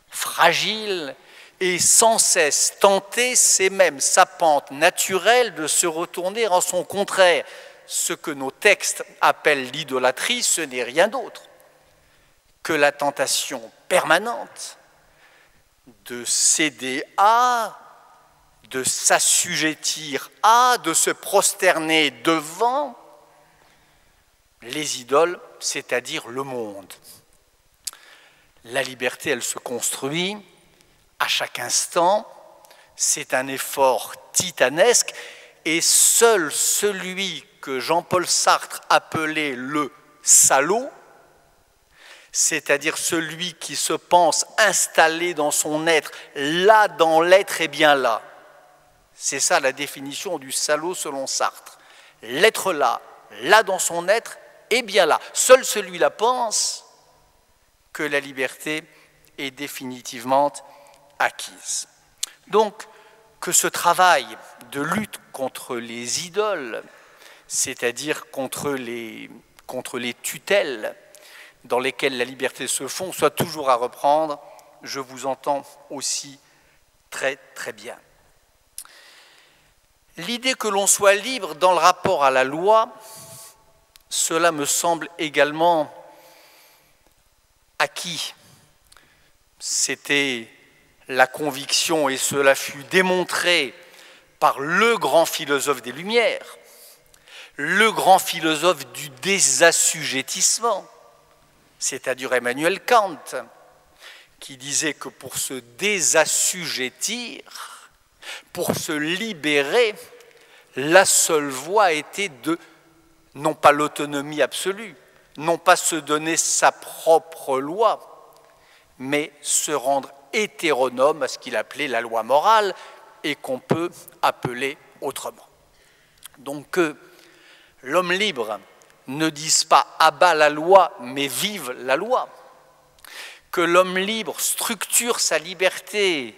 fragile, et sans cesse tenter, c'est même sa pente naturelle de se retourner en son contraire. Ce que nos textes appellent l'idolâtrie, ce n'est rien d'autre que la tentation permanente de céder à, de s'assujettir à, de se prosterner devant les idoles, c'est-à-dire le monde. La liberté, elle se construit à chaque instant, c'est un effort titanesque, et seul celui que Jean-Paul Sartre appelait le salaud, c'est-à-dire celui qui se pense installé dans son être, là dans l'être est bien là. C'est ça la définition du salaud selon Sartre. L'être là, là dans son être, est bien là. Seul celui-là pense que la liberté est définitivement acquise. Donc, que ce travail de lutte contre les idoles, c'est-à-dire contre les tutelles dans lesquelles la liberté se fond, soit toujours à reprendre, je vous entends aussi très très bien. L'idée que l'on soit libre dans le rapport à la loi, cela me semble également acquis. C'était la conviction, et cela fut démontré par le grand philosophe des Lumières, le grand philosophe du désassujettissement, c'est-à-dire Emmanuel Kant, qui disait que pour se désassujettir, pour se libérer, la seule voie était de, non pas l'autonomie absolue, non pas se donner sa propre loi, mais se rendre hétéronome à ce qu'il appelait la loi morale et qu'on peut appeler autrement. Donc que l'homme libre ne dise pas « abat la loi » mais « vive la loi », que l'homme libre structure sa liberté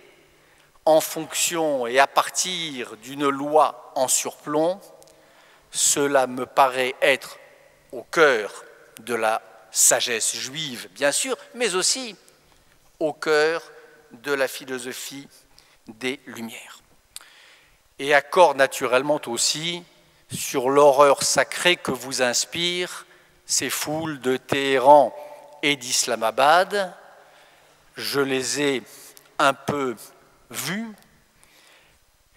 en fonction et à partir d'une loi en surplomb, cela me paraît être au cœur de la sagesse juive, bien sûr, mais aussi au cœur de la philosophie des Lumières. Et accorde naturellement aussi sur l'horreur sacrée que vous inspirent ces foules de Téhéran et d'Islamabad. Je les ai un peu vues.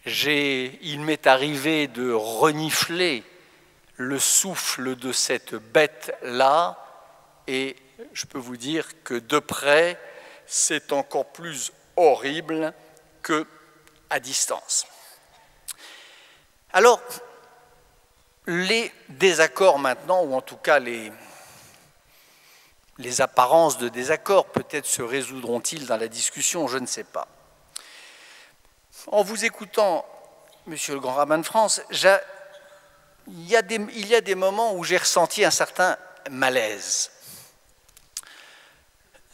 Il m'est arrivé de renifler le souffle de cette bête-là, et je peux vous dire que de près, c'est encore plus horrible qu'à distance. Alors, les désaccords maintenant, ou en tout cas les apparences de désaccords, peut-être se résoudront-ils dans la discussion, je ne sais pas. En vous écoutant, Monsieur le Grand Rabbin de France, il y a des moments où j'ai ressenti un certain malaise.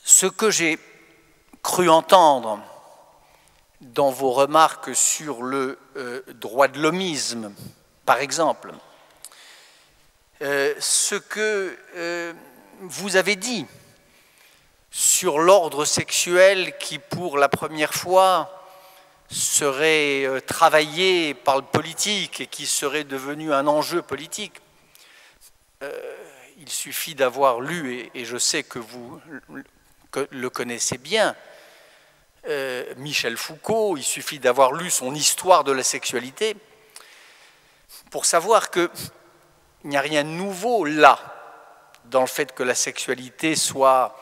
Ce que j'ai cru entendre dans vos remarques sur le droit de l'homisme, par exemple, ce que vous avez dit sur l'ordre sexuel qui, pour la première fois, serait travaillé par le politique et qui serait devenu un enjeu politique. Il suffit d'avoir lu, et je sais que vous le connaissez bien, Michel Foucault, il suffit d'avoir lu son Histoire de la sexualité pour savoir qu'il n'y a rien de nouveau là, dans le fait que la sexualité soit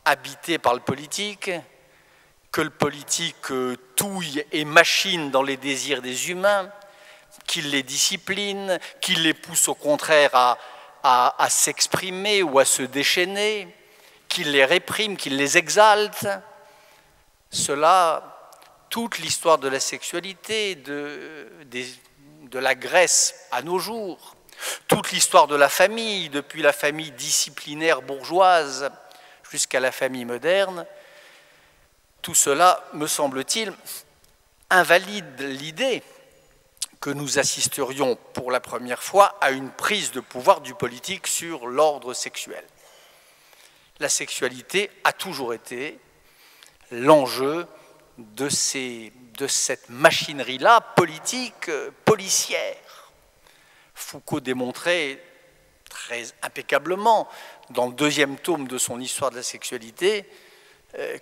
habitée par le politique, que le politique touille et machine dans les désirs des humains, qu'il les discipline, qu'il les pousse au contraire à s'exprimer ou à se déchaîner, qu'il les réprime, qu'il les exalte. Cela, toute l'histoire de la sexualité, de la Grèce à nos jours, toute l'histoire de la famille, depuis la famille disciplinaire bourgeoise jusqu'à la famille moderne, tout cela, me semble-t-il, invalide l'idée que nous assisterions pour la première fois à une prise de pouvoir du politique sur l'ordre sexuel. la sexualité a toujours été l'enjeu de cette machinerie-là politique, policière. Foucault démontrait très impeccablement, dans le deuxième tome de son Histoire de la sexualité,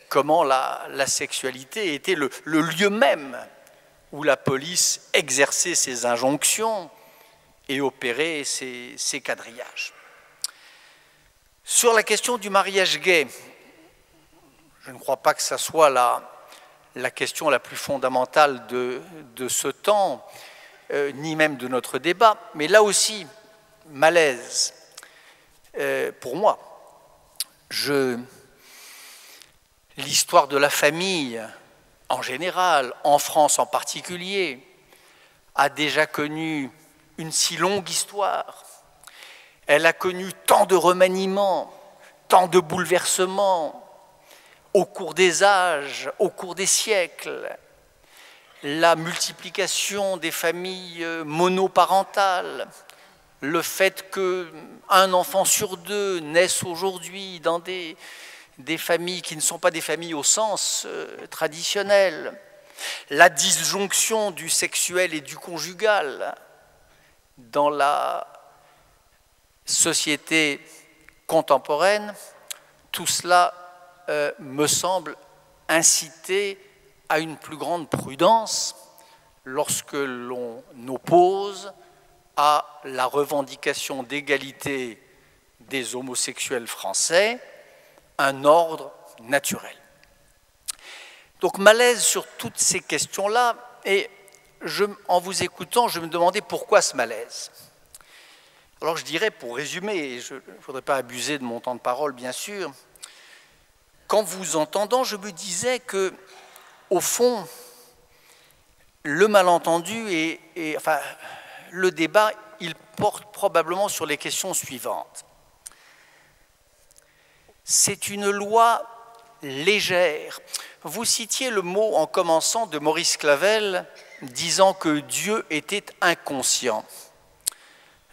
comment la sexualité était le lieu même où la police exerçait ses injonctions et opérait ses quadrillages. Sur la question du mariage gay, je ne crois pas que ça soit la question la plus fondamentale de ce temps, ni même de notre débat, mais là aussi, malaise pour moi. L'histoire de la famille, en général, en France en particulier, a déjà connu une si longue histoire. Elle a connu tant de remaniements, tant de bouleversements au cours des âges, au cours des siècles. La multiplication des familles monoparentales, le fait qu'un enfant sur deux naisse aujourd'hui dans des familles qui ne sont pas des familles au sens traditionnel, la disjonction du sexuel et du conjugal dans la société contemporaine, tout cela me semble inciter à une plus grande prudence lorsque l'on oppose à la revendication d'égalité des homosexuels français un ordre naturel. Donc malaise sur toutes ces questions-là, et en vous écoutant, je me demandais pourquoi ce malaise. Alors je dirais, pour résumer, et je ne voudrais pas abuser de mon temps de parole bien sûr, qu'en vous entendant, je me disais que, au fond, le malentendu enfin, le débat, il porte probablement sur les questions suivantes. C'est une loi légère. Vous citiez le mot en commençant de Maurice Clavel, disant que Dieu était inconscient.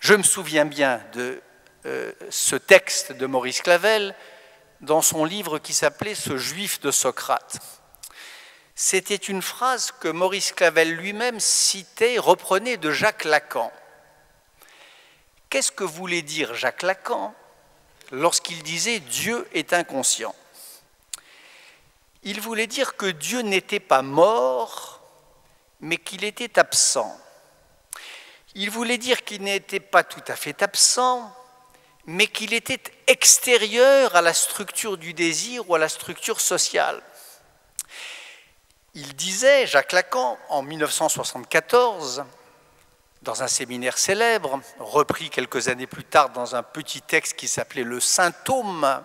Je me souviens bien de ce texte de Maurice Clavel dans son livre qui s'appelait « Ce juif de Socrate ». C'était une phrase que Maurice Clavel lui-même citait, reprenait de Jacques Lacan. Qu'est-ce que voulait dire Jacques Lacan lorsqu'il disait « Dieu est inconscient » ? Il voulait dire que Dieu n'était pas mort, mais qu'il était absent. Il voulait dire qu'il n'était pas tout à fait absent, mais qu'il était extérieur à la structure du désir ou à la structure sociale. Il disait, Jacques Lacan, en 1974, dans un séminaire célèbre, repris quelques années plus tard dans un petit texte qui s'appelait « Le symptôme »,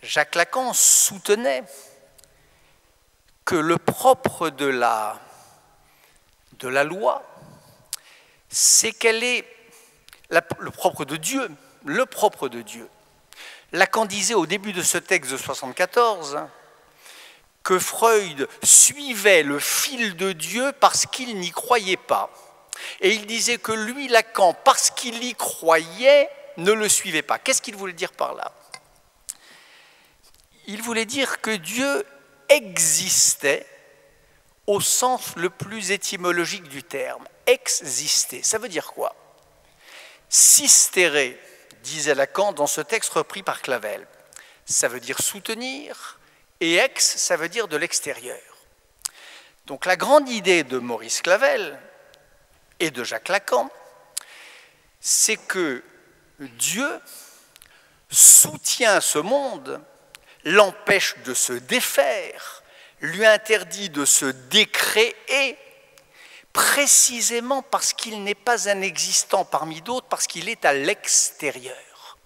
Jacques Lacan soutenait que le propre de la loi, c'est qu'elle est le propre de Dieu, le propre de Dieu. Lacan disait au début de ce texte de 1974 que Freud suivait le fil de Dieu parce qu'il n'y croyait pas. Et il disait que lui, Lacan, parce qu'il y croyait, ne le suivait pas. Qu'est-ce qu'il voulait dire par là ? Il voulait dire que Dieu existait au sens le plus étymologique du terme. Exister, ça veut dire quoi ? Sistérer, disait Lacan dans ce texte repris par Clavel. Ça veut dire soutenir, et ex, ça veut dire de l'extérieur. Donc la grande idée de Maurice Clavel et de Jacques Lacan, c'est que Dieu soutient ce monde, l'empêche de se défaire, lui interdit de se décréer, précisément parce qu'il n'est pas un existant parmi d'autres, parce qu'il est à l'extérieur.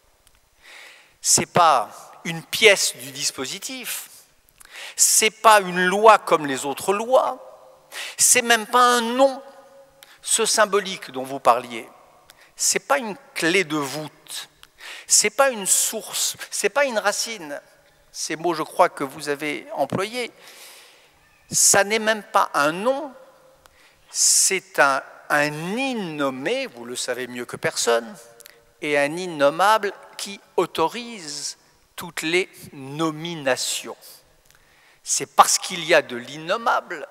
Ce n'est pas une pièce du dispositif, ce n'est pas une loi comme les autres lois, ce n'est même pas un nom, ce symbolique dont vous parliez. Ce n'est pas une clé de voûte, ce n'est pas une source, ce n'est pas une racine. Ces mots, je crois, que vous avez employés, ça n'est même pas un nom, c'est un innommé, vous le savez mieux que personne, et un innommable qui autorise toutes les nominations. C'est parce qu'il y a de l'innommable,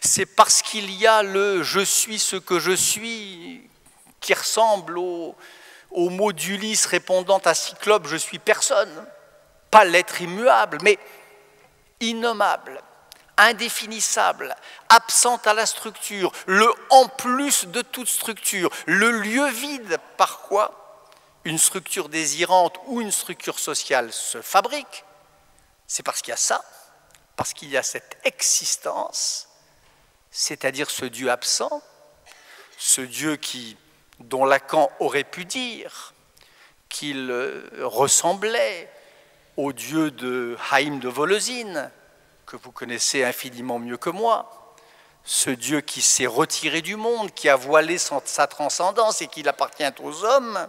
c'est parce qu'il y a le « je suis ce que je suis » qui ressemble au mot d'Ulysse répondant à Cyclope « je suis personne », pas l'être immuable, mais innommable, indéfinissable, absente à la structure, le en plus de toute structure, le lieu vide par quoi une structure désirante ou une structure sociale se fabrique. C'est parce qu'il y a ça, parce qu'il y a cette existence, c'est-à-dire ce Dieu absent, ce Dieu dont Lacan aurait pu dire qu'il ressemblait au Dieu de Haïm de Volosine, que vous connaissez infiniment mieux que moi, ce Dieu qui s'est retiré du monde, qui a voilé sa transcendance et qu'il appartient aux hommes,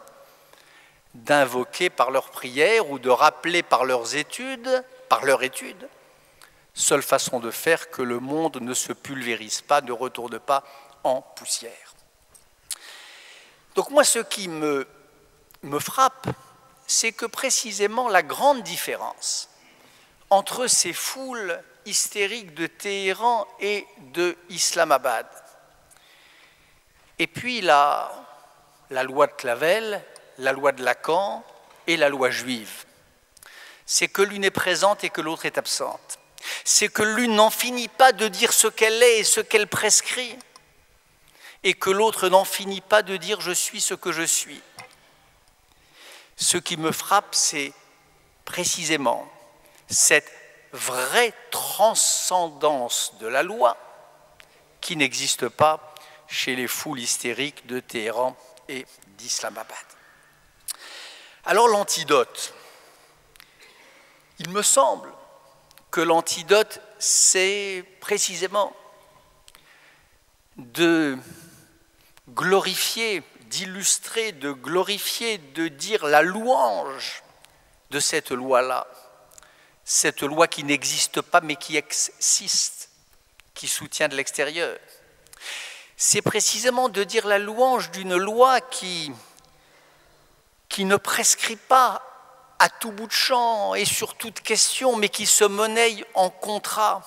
d'invoquer par leurs prières ou de rappeler par leur étude, seule façon de faire que le monde ne se pulvérise pas, ne retourne pas en poussière. Donc moi, ce qui me frappe, c'est que précisément la grande différence entre ces foules hystériques de Téhéran et de Islamabad, et puis la loi de Clavel, la loi de Lacan et la loi juive, c'est que l'une est présente et que l'autre est absente. C'est que l'une n'en finit pas de dire ce qu'elle est et ce qu'elle prescrit, et que l'autre n'en finit pas de dire « je suis ce que je suis ». Ce qui me frappe, c'est précisément cette vraie transcendance de la loi qui n'existe pas chez les foules hystériques de Téhéran et d'Islamabad. Alors l'antidote, il me semble que l'antidote, c'est précisément de glorifier, d'illustrer, de glorifier, de dire la louange de cette loi-là, cette loi qui n'existe pas mais qui existe, qui soutient de l'extérieur. C'est précisément de dire la louange d'une loi qui ne prescrit pas à tout bout de champ et sur toute question, mais qui se monnaie en contrat.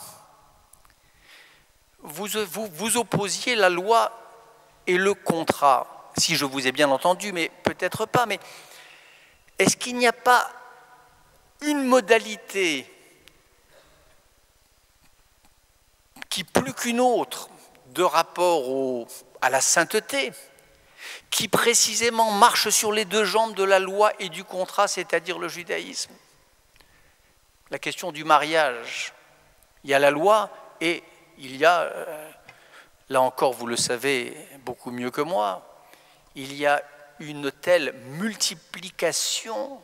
Vous opposiez la loi et le contrat, si je vous ai bien entendu, mais peut-être pas. Mais est-ce qu'il n'y a pas une modalité qui, plus qu'une autre, de rapport à la sainteté, qui précisément marche sur les deux jambes de la loi et du contrat, c'est-à-dire le judaïsme? La question du mariage. Il y a la loi et il y a, là encore vous le savez beaucoup mieux que moi, il y a une telle multiplication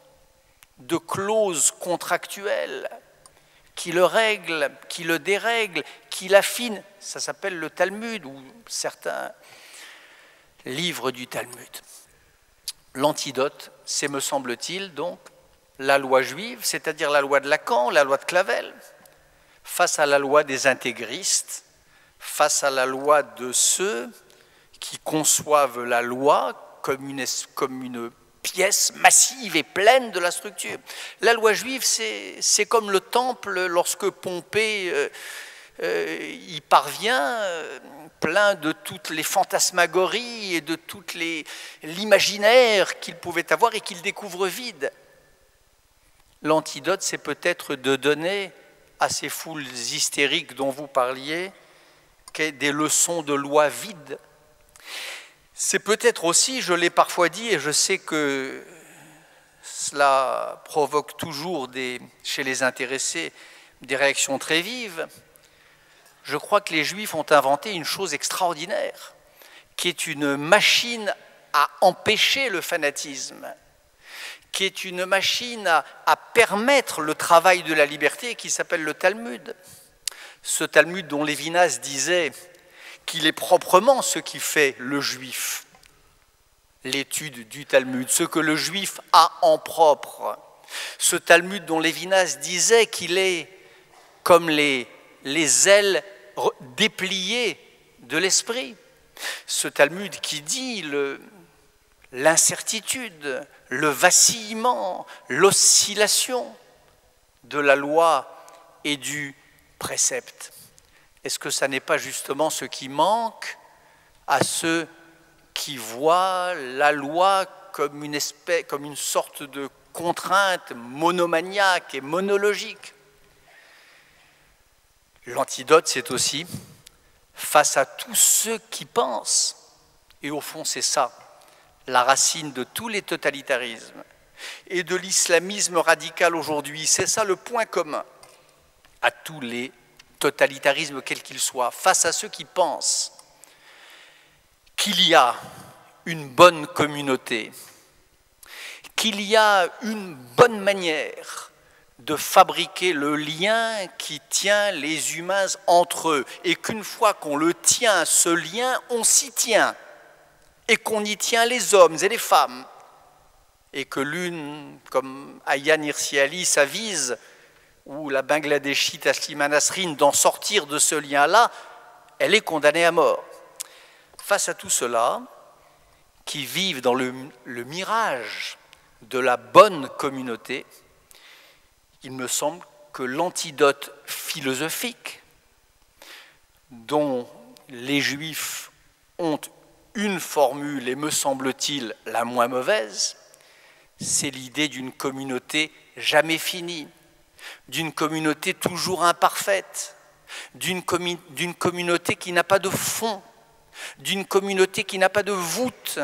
de clauses contractuelles qui le règlent, qui le dérèglent, qui l'affinent. Ça s'appelle le Talmud ou certains livres du Talmud. L'antidote, c'est, me semble-t-il, donc, la loi juive, c'est-à-dire la loi de Lacan, la loi de Clavel, face à la loi des intégristes, face à la loi de ceux qui conçoivent la loi comme une pièce massive et pleine de la structure. La loi juive, c'est comme le temple lorsque Pompée y parvient, plein de toutes les fantasmagories et de tout l'imaginaire qu'il pouvait avoir et qu'il découvre vide. L'antidote, c'est peut-être de donner à ces foules hystériques dont vous parliez des leçons de loi vides. C'est peut-être aussi, je l'ai parfois dit, et je sais que cela provoque toujours chez les intéressés des réactions très vives, je crois que les Juifs ont inventé une chose extraordinaire, qui est une machine à empêcher le fanatisme, qui est une machine à permettre le travail de la liberté, qui s'appelle le Talmud. Ce Talmud dont Lévinas disait qu'il est proprement ce qui fait le Juif, l'étude du Talmud, ce que le Juif a en propre. Ce Talmud dont Lévinas disait qu'il est comme les ailes dépliées de l'esprit. Ce Talmud qui dit l'incertitude, le vacillement, l'oscillation de la loi et du précepte. Est-ce que ça n'est pas justement ce qui manque à ceux qui voient la loi comme une sorte de contrainte monomaniaque et monologique? L'antidote, c'est aussi face à tous ceux qui pensent, et au fond c'est ça, la racine de tous les totalitarismes et de l'islamisme radical aujourd'hui, c'est ça le point commun à tous les totalitarismes quels qu'ils soient, face à ceux qui pensent qu'il y a une bonne communauté, qu'il y a une bonne manière de fabriquer le lien qui tient les humains entre eux, et qu'une fois qu'on le tient, ce lien, on s'y tient, et qu'on y tient les hommes et les femmes, et que l'une, comme Aya Nursi Ali, s'avise, ou la Bangladeshite Taslima Nasrin, d'en sortir de ce lien-là, elle est condamnée à mort. Face à tout cela, qui vivent dans le mirage de la bonne communauté, il me semble que l'antidote philosophique dont les Juifs ont une formule, et me semble-t-il la moins mauvaise, c'est l'idée d'une communauté jamais finie, d'une communauté toujours imparfaite, d'une communauté qui n'a pas de fond, d'une communauté qui n'a pas de voûte,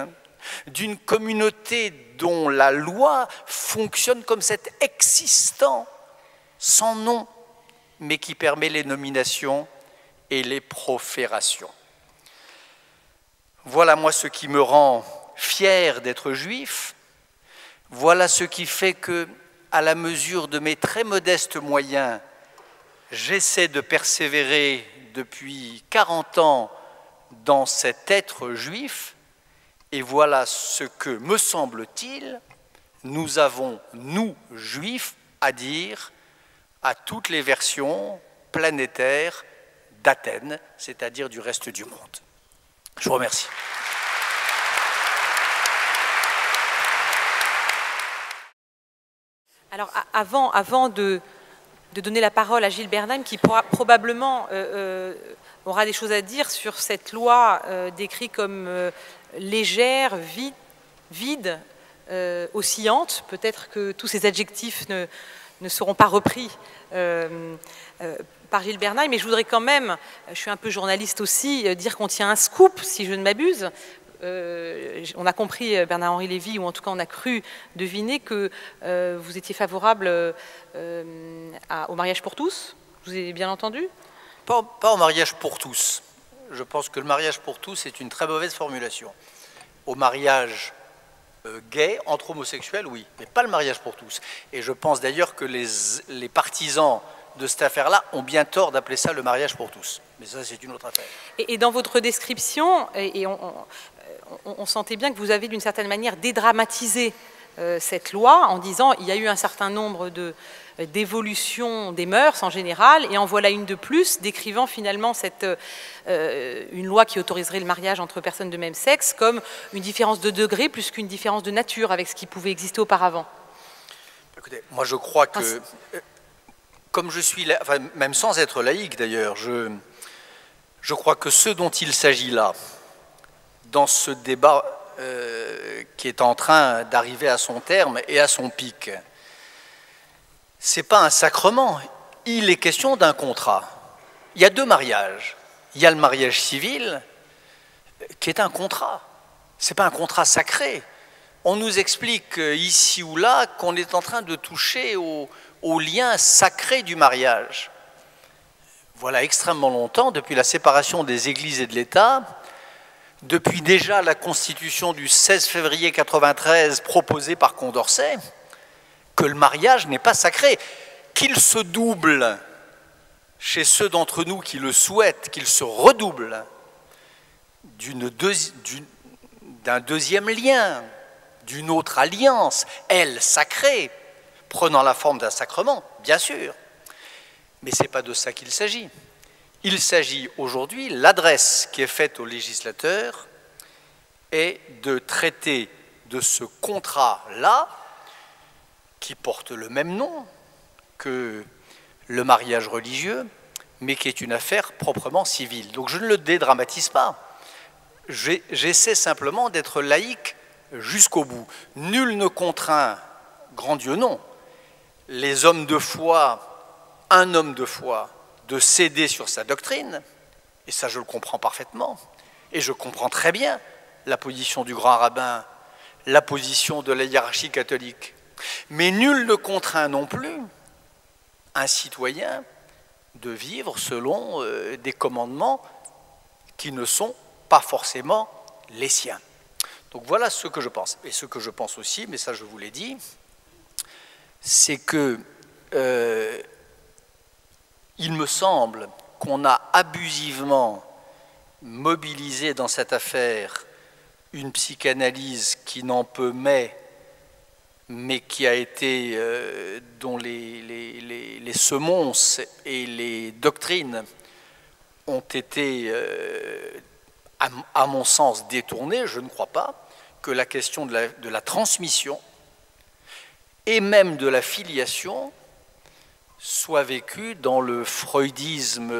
d'une communauté dont la loi fonctionne comme cet existant sans nom, mais qui permet les nominations et les proférations. Voilà moi ce qui me rend fier d'être juif, voilà ce qui fait que, à la mesure de mes très modestes moyens, j'essaie de persévérer depuis 40 ans dans cet être juif. Et voilà ce que, me semble-t-il, nous avons, nous, juifs, à dire à toutes les versions planétaires d'Athènes, c'est-à-dire du reste du monde. Je vous remercie. Alors, avant de donner la parole à Gilles Bernheim, qui probablement aura des choses à dire sur cette loi décrite comme légère, vide, oscillante. Peut-être que tous ces adjectifs ne seront pas repris par Gilles Bernheim, mais je voudrais quand même, je suis un peu journaliste aussi, dire qu'on tient un scoop, si je ne m'abuse. On a compris, Bernard-Henri Lévy, ou en tout cas on a cru deviner que vous étiez favorable au mariage pour tous. Vous avez bien entendu? Pas au mariage pour tous. Je pense que le mariage pour tous est une très mauvaise formulation. Au mariage gay, entre homosexuels, oui, mais pas le mariage pour tous. Et je pense d'ailleurs que les partisans de cette affaire-là ont bien tort d'appeler ça le mariage pour tous. Mais ça, c'est une autre affaire. Et dans votre description, on sentait bien que vous avez d'une certaine manière dédramatisé cette loi en disant il y a eu un certain nombre d'évolutions des mœurs en général, et en voilà une de plus, décrivant finalement une loi qui autoriserait le mariage entre personnes de même sexe comme une différence de degré plus qu'une différence de nature avec ce qui pouvait exister auparavant. Écoutez, moi je crois que, comme je suis, enfin, même sans être laïque d'ailleurs, je crois que ce dont il s'agit là, dans ce débat qui est en train d'arriver à son terme et à son pic, ce n'est pas un sacrement, il est question d'un contrat. Il y a deux mariages. Il y a le mariage civil, qui est un contrat. Ce n'est pas un contrat sacré. On nous explique ici ou là qu'on est en train de toucher au lien sacré du mariage. Voilà extrêmement longtemps, depuis la séparation des églises et de l'État, depuis déjà la constitution du 16 février 1993 proposée par Condorcet, que le mariage n'est pas sacré, qu'il se double chez ceux d'entre nous qui le souhaitent, qu'il se redouble d'un deuxième lien, d'une autre alliance, elle sacrée, prenant la forme d'un sacrement, bien sûr. Mais ce n'est pas de ça qu'il s'agit. Il s'agit aujourd'hui, l'adresse qui est faite aux législateurs est de traiter de ce contrat-là, qui porte le même nom que le mariage religieux, mais qui est une affaire proprement civile. Donc je ne le dédramatise pas. J'essaie simplement d'être laïque jusqu'au bout. Nul ne contraint, grand Dieu non, les hommes de foi, un homme de foi, de céder sur sa doctrine, et ça je le comprends parfaitement, et je comprends très bien la position du grand rabbin, la position de la hiérarchie catholique. Mais nul ne contraint non plus un citoyen de vivre selon des commandements qui ne sont pas forcément les siens. Donc voilà ce que je pense. Et ce que je pense aussi, mais ça je vous l'ai dit, c'est que il me semble qu'on a abusivement mobilisé dans cette affaire une psychanalyse qui n'en peut mais qui a été, dont les semonces et les doctrines ont été, à mon sens, détournées. Je ne crois pas que la question de la transmission et même de la filiation soit vécue dans le freudisme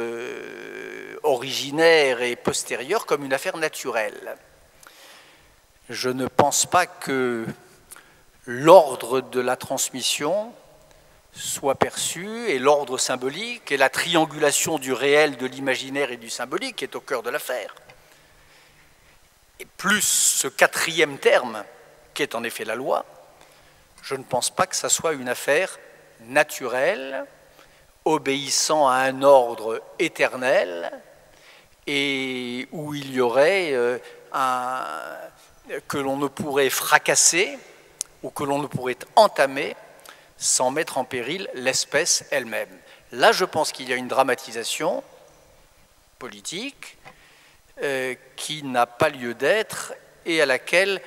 originaire et postérieur comme une affaire naturelle. Je ne pense pas que l'ordre de la transmission soit perçu, et l'ordre symbolique, et la triangulation du réel, de l'imaginaire et du symbolique est au cœur de l'affaire. Et plus ce quatrième terme, qui est en effet la loi, je ne pense pas que ça soit une affaire naturelle, obéissant à un ordre éternel, et où il y aurait que l'on ne pourrait fracasser ou que l'on ne pourrait entamer sans mettre en péril l'espèce elle-même. Là, je pense qu'il y a une dramatisation politique qui n'a pas lieu d'être et à laquelle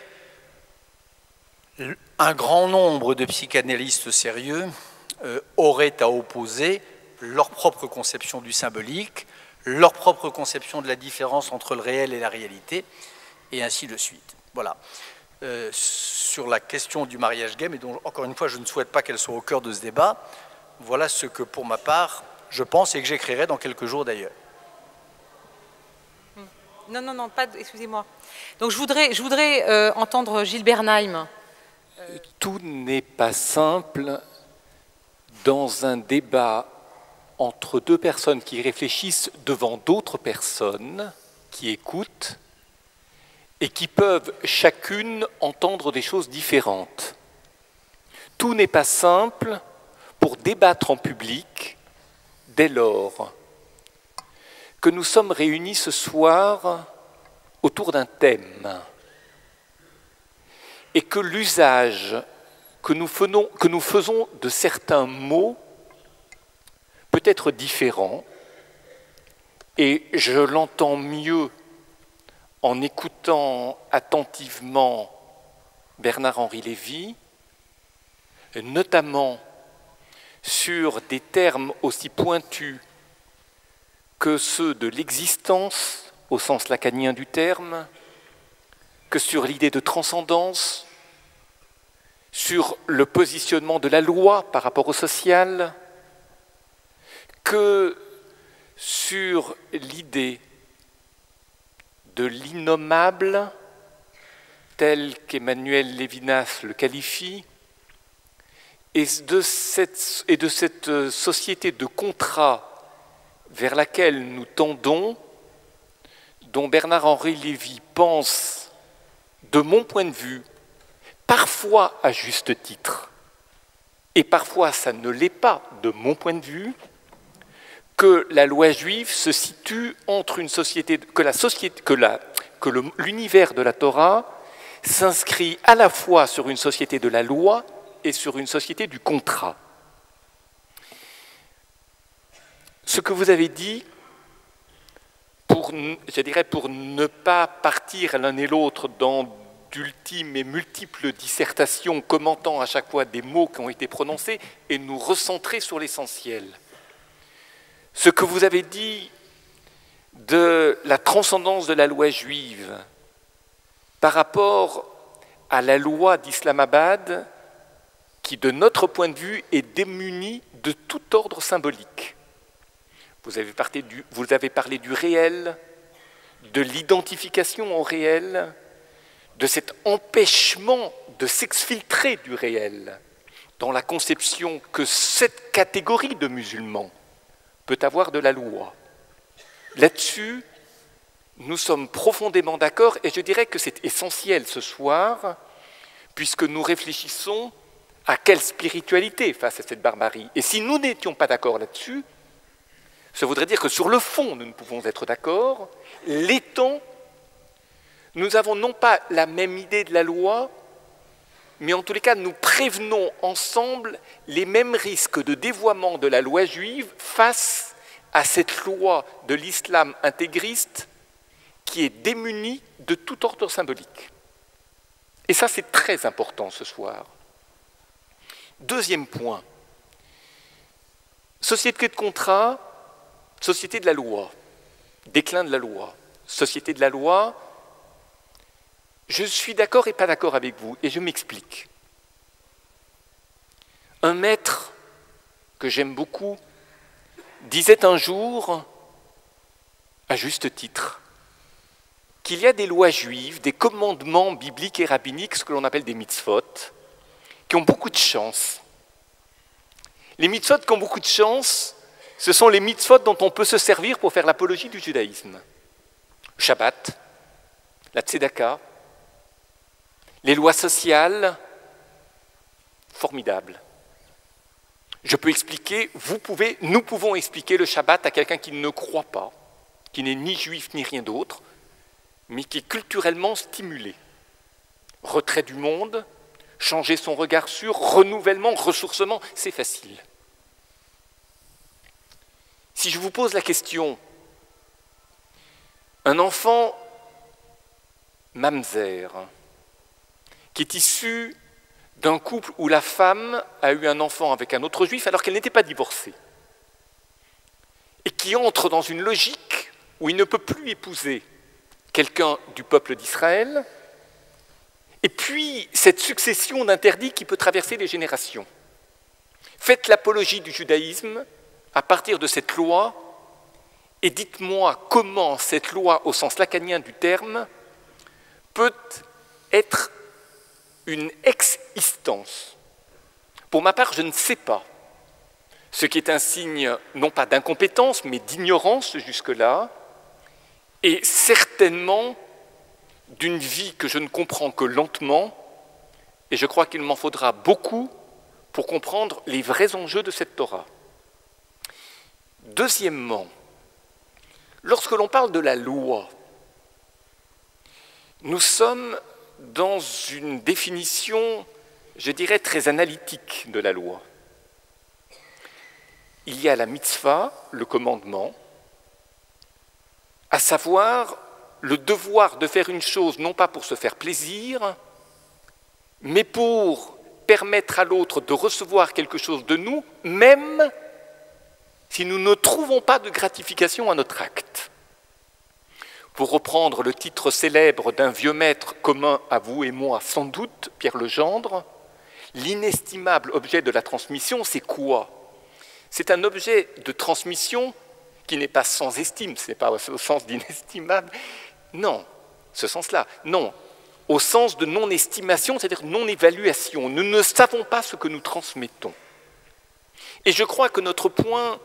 un grand nombre de psychanalystes sérieux auraient à opposer leur propre conception du symbolique, leur propre conception de la différence entre le réel et la réalité, et ainsi de suite. Voilà. Sur la question du mariage gay, mais dont, encore une fois, je ne souhaite pas qu'elle soit au cœur de ce débat, voilà ce que, pour ma part, je pense et que j'écrirai dans quelques jours d'ailleurs. Non, pas, excusez-moi. Donc je voudrais entendre Gilles Bernheim. Tout n'est pas simple dans un débat entre deux personnes qui réfléchissent devant d'autres personnes, qui écoutent, et qui peuvent chacune entendre des choses différentes. Tout n'est pas simple pour débattre en public dès lors que nous sommes réunis ce soir autour d'un thème et que l'usage que nous faisons de certains mots peut être différent, et je l'entends mieux en écoutant attentivement Bernard-Henri Lévy, notamment sur des termes aussi pointus que ceux de l'existence, au sens lacanien du terme, que sur l'idée de transcendance, sur le positionnement de la loi par rapport au social, que sur l'idée de l'innommable, tel qu'Emmanuel Lévinas le qualifie, et de cette société de contrat vers laquelle nous tendons, dont Bernard-Henri Lévy pense, de mon point de vue, parfois à juste titre, et parfois ça ne l'est pas de mon point de vue, que la loi juive se situe entre une société, que l'univers de la Torah s'inscrit à la fois sur une société de la loi et sur une société du contrat. Ce que vous avez dit, pour ne pas partir l'un et l'autre dans d'ultimes et multiples dissertations commentant à chaque fois des mots qui ont été prononcés, et nous recentrer sur l'essentiel. Ce que vous avez dit de la transcendance de la loi juive par rapport à la loi d'Islamabad qui, de notre point de vue, est démunie de tout ordre symbolique. Vous avez parlé du réel, de l'identification au réel, de cet empêchement de s'exfiltrer du réel dans la conception que cette catégorie de musulmans peut avoir de la loi. Là-dessus, nous sommes profondément d'accord et je dirais que c'est essentiel ce soir puisque nous réfléchissons à quelle spiritualité face à cette barbarie. Et si nous n'étions pas d'accord là-dessus, ça voudrait dire que sur le fond, nous ne pouvons être d'accord. L'étant, nous avons non pas la même idée de la loi, mais en tous les cas, nous prévenons ensemble les mêmes risques de dévoiement de la loi juive face à cette loi de l'islam intégriste qui est démunie de tout ordre symbolique. Et ça, c'est très important ce soir. Deuxième point, société de contrat, société de la loi, déclin de la loi, société de la loi. Je suis d'accord et pas d'accord avec vous, et je m'explique. Un maître que j'aime beaucoup disait un jour, à juste titre, qu'il y a des lois juives, des commandements bibliques et rabbiniques, ce que l'on appelle des mitzvot, qui ont beaucoup de chance. Les mitzvot qui ont beaucoup de chance, ce sont les mitzvot dont on peut se servir pour faire l'apologie du judaïsme. Le Shabbat, la Tzedaka, les lois sociales, formidables. Je peux expliquer, nous pouvons expliquer le Shabbat à quelqu'un qui ne croit pas, qui n'est ni juif ni rien d'autre, mais qui est culturellement stimulé. Retrait du monde, changer son regard sur, renouvellement, ressourcement, c'est facile. Si je vous pose la question, un enfant mamzer, qui est issu d'un couple où la femme a eu un enfant avec un autre juif alors qu'elle n'était pas divorcée, et qui entre dans une logique où il ne peut plus épouser quelqu'un du peuple d'Israël, et puis cette succession d'interdits qui peut traverser les générations. Faites l'apologie du judaïsme à partir de cette loi, et dites-moi comment cette loi, au sens lacanien du terme, peut être une existence. Pour ma part, je ne sais pas, ce qui est un signe non pas d'incompétence, mais d'ignorance jusque-là, et certainement d'une vie que je ne comprends que lentement, et je crois qu'il m'en faudra beaucoup pour comprendre les vrais enjeux de cette Torah. Deuxièmement, lorsque l'on parle de la loi, nous sommes dans une définition, je dirais, très analytique de la loi. Il y a la mitzvah, le commandement, à savoir le devoir de faire une chose non pas pour se faire plaisir, mais pour permettre à l'autre de recevoir quelque chose de nous, même si nous ne trouvons pas de gratification à notre acte. Pour reprendre le titre célèbre d'un vieux maître commun à vous et moi, sans doute, Pierre Legendre, l'inestimable objet de la transmission, c'est quoi? C'est un objet de transmission qui n'est pas sans estime, ce n'est pas au sens d'inestimable, non, ce sens-là, non, au sens de non-estimation, c'est-à-dire non-évaluation. Nous ne savons pas ce que nous transmettons. Et je crois que notre point,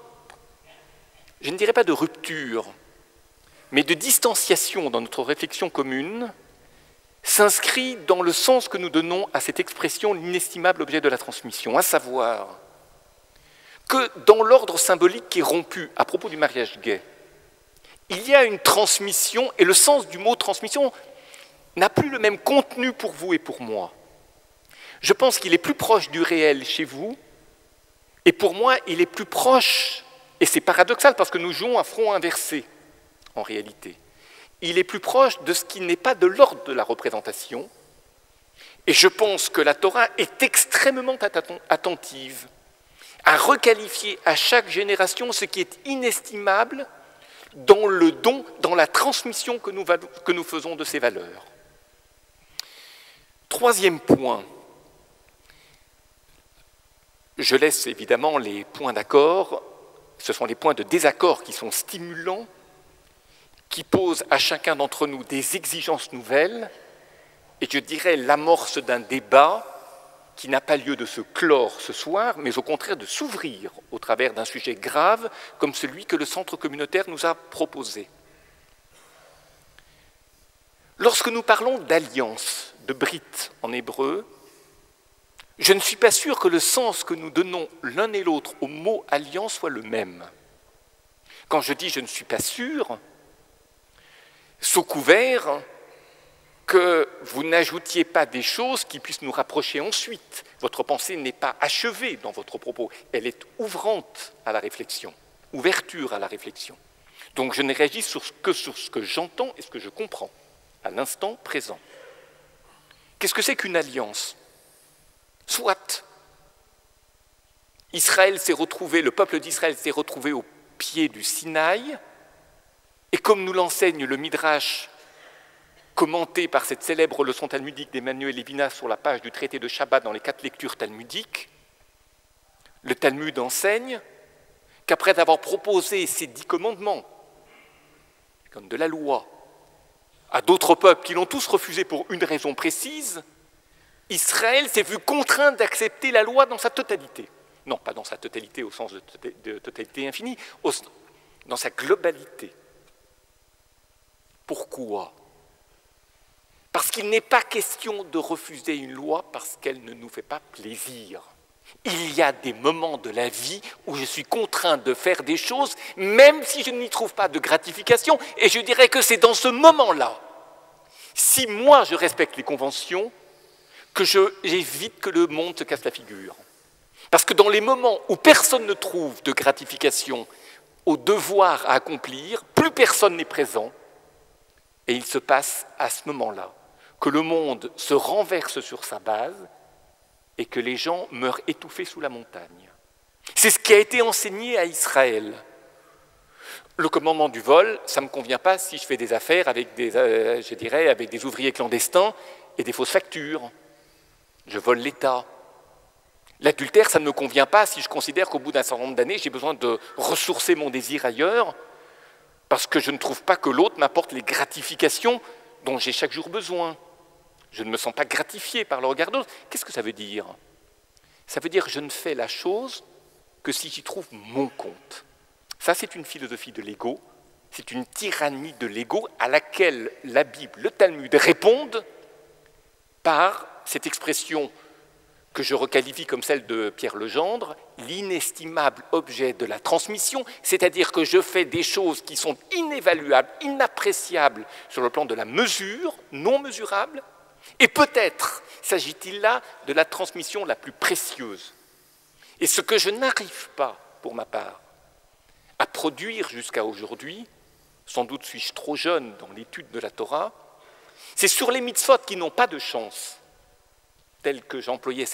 je ne dirais pas de rupture, mais de distanciation dans notre réflexion commune, s'inscrit dans le sens que nous donnons à cette expression l'inestimable objet de la transmission, à savoir que dans l'ordre symbolique qui est rompu à propos du mariage gay, il y a une transmission, et le sens du mot transmission n'a plus le même contenu pour vous et pour moi. Je pense qu'il est plus proche du réel chez vous, et pour moi, il est plus proche, et c'est paradoxal parce que nous jouons à front inversé, en réalité. Il est plus proche de ce qui n'est pas de l'ordre de la représentation, et je pense que la Torah est extrêmement attentive à requalifier à chaque génération ce qui est inestimable dans le don, dans la transmission que nous faisons de ces valeurs. Troisième point. Je laisse évidemment les points d'accord, ce sont les points de désaccord qui sont stimulants, qui posent à chacun d'entre nous des exigences nouvelles, et je dirais l'amorce d'un débat qui n'a pas lieu de se clore ce soir, mais au contraire de s'ouvrir au travers d'un sujet grave comme celui que le centre communautaire nous a proposé. Lorsque nous parlons d'alliance, de brit en hébreu, je ne suis pas sûr que le sens que nous donnons l'un et l'autre au mot alliance soit le même. Quand je dis je ne suis pas sûr, sous couvert que vous n'ajoutiez pas des choses qui puissent nous rapprocher ensuite. Votre pensée n'est pas achevée dans votre propos, elle est ouvrante à la réflexion, ouverture à la réflexion. Donc je ne réagis que sur ce que j'entends et ce que je comprends à l'instant présent. Qu'est-ce que c'est qu'une alliance ? Soit le peuple d'Israël s'est retrouvé au pied du Sinaï, et comme nous l'enseigne le Midrash, commenté par cette célèbre leçon talmudique d'Emmanuel Lévinas sur la page du traité de Shabbat dans les 4 lectures talmudiques, le Talmud enseigne qu'après avoir proposé ces 10 commandements, comme de la loi, à d'autres peuples qui l'ont tous refusé pour une raison précise, Israël s'est vu contraint d'accepter la loi dans sa totalité. Non, pas dans sa totalité au sens de totalité infinie, dans sa globalité. Pourquoi ? Parce qu'il n'est pas question de refuser une loi parce qu'elle ne nous fait pas plaisir. Il y a des moments de la vie où je suis contraint de faire des choses, même si je n'y trouve pas de gratification, et je dirais que c'est dans ce moment-là, si moi je respecte les conventions, que j'évite que le monde se casse la figure. Parce que dans les moments où personne ne trouve de gratification au devoir à accomplir, plus personne n'est présent, et il se passe à ce moment-là que le monde se renverse sur sa base et que les gens meurent étouffés sous la montagne. C'est ce qui a été enseigné à Israël. Le commandement du vol, ça ne me convient pas si je fais des affaires avec des ouvriers clandestins et des fausses factures. Je vole l'État. L'adultère, ça ne me convient pas si je considère qu'au bout d'un certain nombre d'années, j'ai besoin de ressourcer mon désir ailleurs parce que je ne trouve pas que l'autre m'apporte les gratifications dont j'ai chaque jour besoin. Je ne me sens pas gratifié par le regard d'autre. Qu'est-ce que ça veut dire ? Ça veut dire que je ne fais la chose que si j'y trouve mon compte. Ça, c'est une philosophie de l'ego, c'est une tyrannie de l'ego à laquelle la Bible, le Talmud répondent par cette expression que je requalifie comme celle de Pierre Legendre, l'inestimable objet de la transmission, c'est-à-dire que je fais des choses qui sont inévaluables, inappréciables sur le plan de la mesure, non mesurable, et peut-être s'agit-il là de la transmission la plus précieuse. Et ce que je n'arrive pas, pour ma part, à produire jusqu'à aujourd'hui, sans doute suis-je trop jeune dans l'étude de la Torah, c'est sur les mitzvot qui n'ont pas de chance, tel que j'employais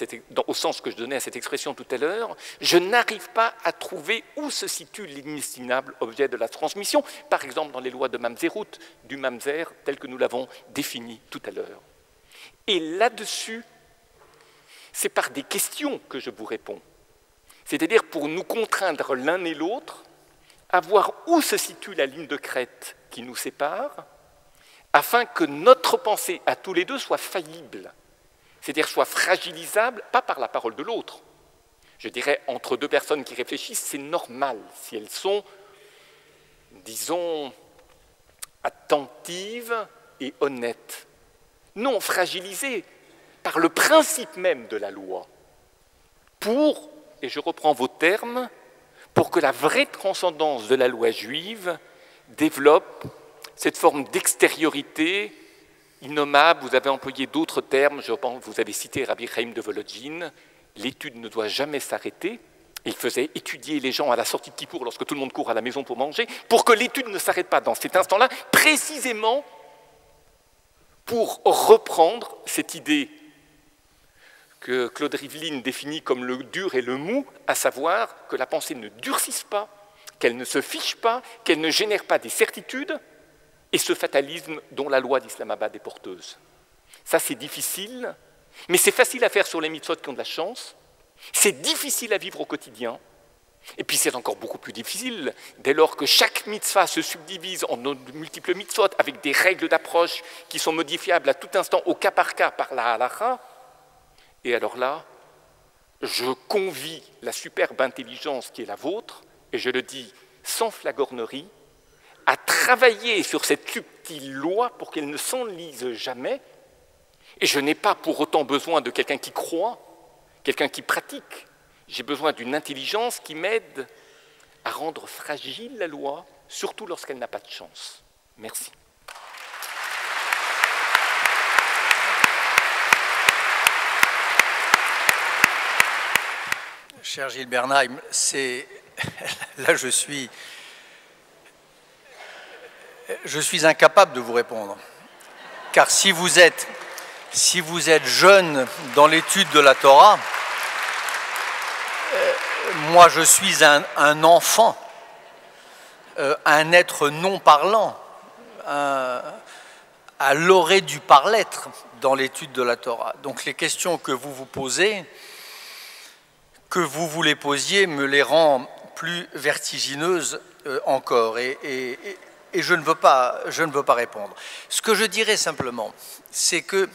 au sens que je donnais à cette expression tout à l'heure, je n'arrive pas à trouver où se situe l'inestimable objet de la transmission, par exemple dans les lois de Mamzerut, du Mamzer, tel que nous l'avons défini tout à l'heure. Et là-dessus, c'est par des questions que je vous réponds. C'est-à-dire pour nous contraindre l'un et l'autre à voir où se situe la ligne de crête qui nous sépare, afin que notre pensée à tous les deux soit faillible, c'est-à-dire soit fragilisable, pas par la parole de l'autre. Je dirais, entre deux personnes qui réfléchissent, c'est normal si elles sont, disons, attentives et honnêtes. Non, fragilisées par le principe même de la loi, pour, et je reprends vos termes, pour que la vraie transcendance de la loi juive développe cette forme d'extériorité innommable. Vous avez employé d'autres termes, je pense, vous avez cité Rabbi Chaim de Volodjine, l'étude ne doit jamais s'arrêter. Il faisait étudier les gens à la sortie de Kippour lorsque tout le monde court à la maison pour manger, pour que l'étude ne s'arrête pas dans cet instant-là, précisément pour reprendre cette idée que Claude Rivlin définit comme le dur et le mou, à savoir que la pensée ne durcisse pas, qu'elle ne se fiche pas, qu'elle ne génère pas des certitudes, et ce fatalisme dont la loi d'Islamabad est porteuse. Ça, c'est difficile, Mais c'est facile à faire sur les mitzvot qui ont de la chance, c'est difficile à vivre au quotidien, et puis c'est encore beaucoup plus difficile dès lors que chaque mitzvah se subdivise en de multiples mitzvot avec des règles d'approche qui sont modifiables à tout instant au cas par cas par la halakha. Et alors là, je convie la superbe intelligence qui est la vôtre, et je le dis sans flagornerie, à travailler sur cette subtile loi pour qu'elle ne s'enlise jamais. Et je n'ai pas pour autant besoin de quelqu'un qui croit, quelqu'un qui pratique. J'ai besoin d'une intelligence qui m'aide à rendre fragile la loi, surtout lorsqu'elle n'a pas de chance. Merci. Cher Gilles Bernheim, là je suis incapable de vous répondre. Car si vous êtes jeune dans l'étude de la Torah, moi je suis un enfant, un être non parlant, à l'orée du par-l'être dans l'étude de la Torah. Donc les questions que vous vous posez, que vous les posiez, me les rend plus vertigineuses encore. Et je ne veux pas répondre. Ce que je dirais simplement, c'est que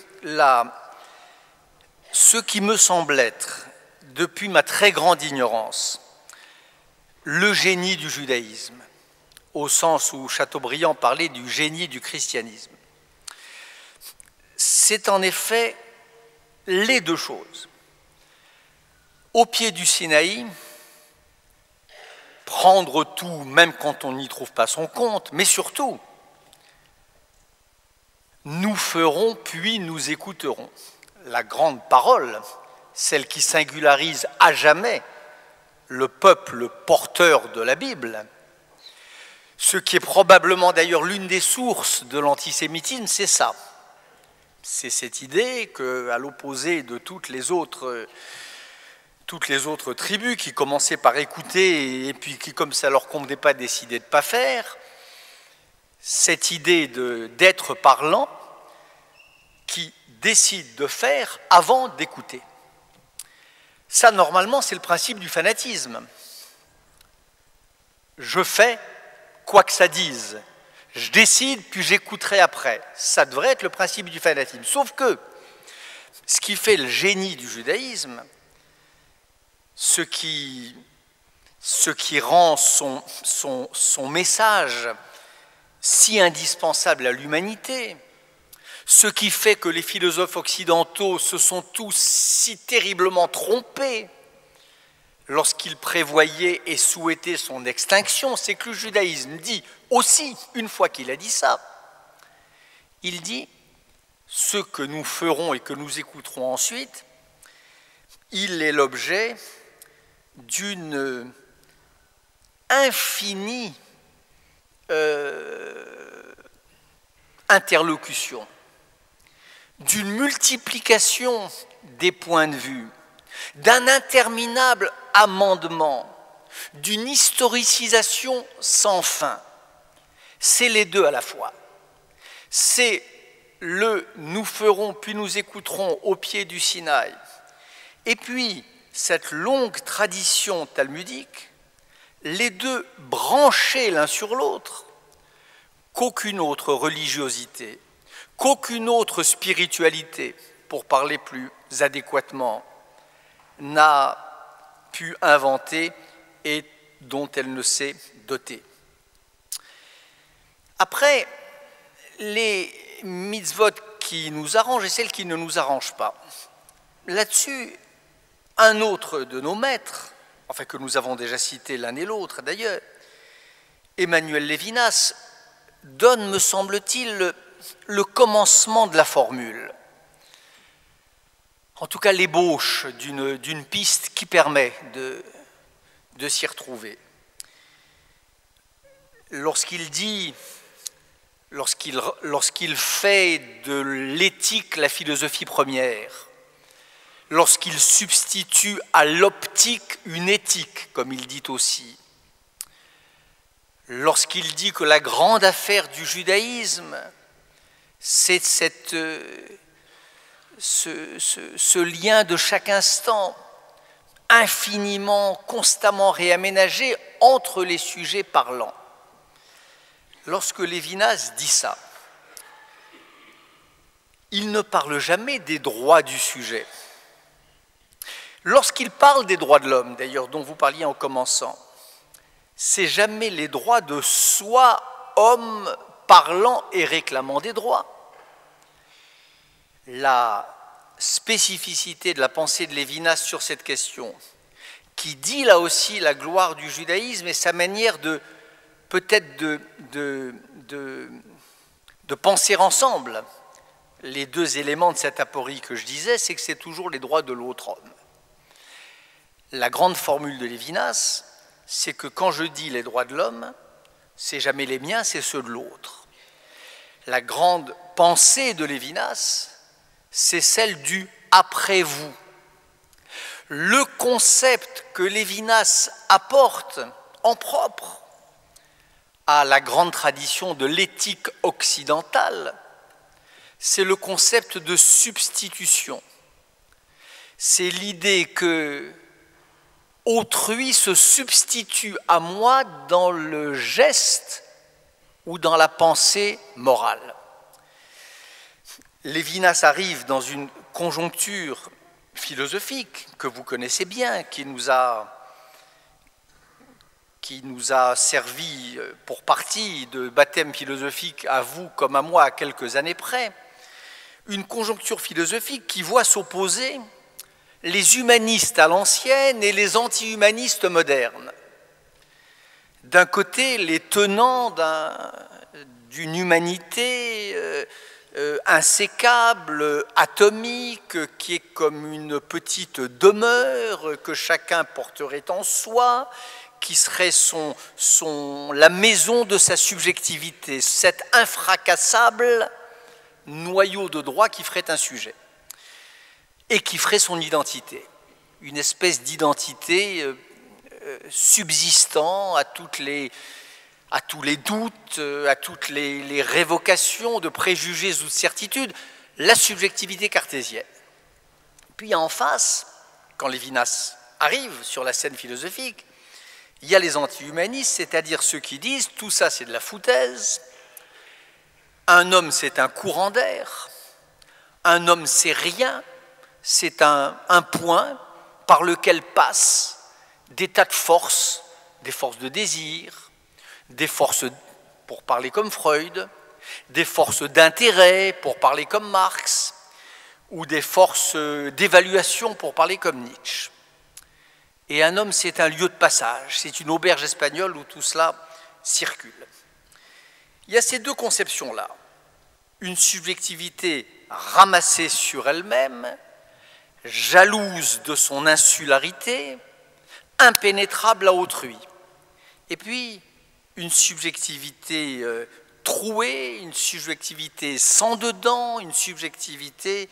ce qui me semble être, depuis ma très grande ignorance, le génie du judaïsme, au sens où Chateaubriand parlait du génie du christianisme, c'est en effet les deux choses. Au pied du Sinaï, prendre tout, même quand on n'y trouve pas son compte, mais surtout, nous ferons puis nous écouterons. La grande parole, celle qui singularise à jamais le peuple porteur de la Bible, ce qui est probablement d'ailleurs l'une des sources de l'antisémitisme, c'est ça. C'est cette idée qu'à l'opposé de toutes les autres tribus qui commençaient par écouter et puis qui, comme ça leur convenait pas, décidaient de ne pas faire, cette idée d'être parlant qui décide de faire avant d'écouter. Ça, normalement, c'est le principe du fanatisme. Je fais quoi que ça dise. Je décide, puis j'écouterai après. Ça devrait être le principe du fanatisme. Sauf que ce qui fait le génie du judaïsme, ce qui rend son message si indispensable à l'humanité, ce qui fait que les philosophes occidentaux se sont tous si terriblement trompés lorsqu'ils prévoyaient et souhaitaient son extinction, c'est que le judaïsme dit aussi, une fois qu'il a dit ça, il dit ce que nous ferons et que nous écouterons ensuite, il est l'objet d'une infinie interlocution, d'une multiplication des points de vue, d'un interminable amendement, d'une historicisation sans fin. C'est les deux à la fois. C'est le « nous ferons puis nous écouterons au pied du Sinaï » et puis cette longue tradition talmudique, les deux branchés l'un sur l'autre, qu'aucune autre religiosité, qu'aucune autre spiritualité, pour parler plus adéquatement, n'a pu inventer et dont elle ne s'est dotée. Après, les mitzvot qui nous arrangent et celles qui ne nous arrangent pas. Là-dessus, un autre de nos maîtres, enfin que nous avons déjà cité l'un et l'autre d'ailleurs, Emmanuel Lévinas, donne, me semble-t-il, le commencement de la formule. En tout cas, l'ébauche d'une piste qui permet de s'y retrouver. Lorsqu'il fait de l'éthique la philosophie première, lorsqu'il substitue à l'optique une éthique, comme il dit aussi, lorsqu'il dit que la grande affaire du judaïsme, c'est ce lien de chaque instant infiniment, constamment réaménagé entre les sujets parlants. Lorsque Lévinas dit ça, il ne parle jamais des droits du sujet. Lorsqu'il parle des droits de l'homme, d'ailleurs, dont vous parliez en commençant, c'est jamais les droits de soi, homme parlant et réclamant des droits. La spécificité de la pensée de Lévinas sur cette question, qui dit là aussi la gloire du judaïsme et sa manière de peut-être de penser ensemble les deux éléments de cette aporie que je disais, c'est que c'est toujours les droits de l'autre homme. La grande formule de Lévinas, c'est que quand je dis les droits de l'homme, c'est jamais les miens, c'est ceux de l'autre. La grande pensée de Lévinas, c'est celle du « après vous ». Le concept que Lévinas apporte en propre à la grande tradition de l'éthique occidentale, c'est le concept de substitution. C'est l'idée que autrui se substitue à moi dans le geste ou dans la pensée morale. Lévinas arrive dans une conjoncture philosophique que vous connaissez bien, qui nous a servi pour partie de baptême philosophique à vous comme à moi à quelques années près, une conjoncture philosophique qui voit s'opposer les humanistes à l'ancienne et les anti-humanistes modernes. D'un côté, les tenants d'une humanité insécable, atomique, qui est comme une petite demeure que chacun porterait en soi, qui serait la maison de sa subjectivité, cet infracassable noyau de droit qui ferait un sujet et qui ferait son identité, une espèce d'identité subsistant à tous les doutes, à toutes les révocations de préjugés ou de certitudes, la subjectivité cartésienne. Puis en face, quand Lévinas arrive sur la scène philosophique, il y a les anti-humanistes, c'est-à-dire ceux qui disent tout ça c'est de la foutaise, un homme c'est un courant d'air, un homme c'est rien, c'est un point par lequel passent des tas de forces, des forces de désir, des forces, pour parler comme Freud, des forces d'intérêt, pour parler comme Marx, ou des forces d'évaluation, pour parler comme Nietzsche. Et un homme, c'est un lieu de passage, c'est une auberge espagnole où tout cela circule. Il y a ces deux conceptions-là, une subjectivité ramassée sur elle-même, jalouse de son insularité, impénétrable à autrui. Et puis, une subjectivité trouée, une subjectivité sans dedans, une subjectivité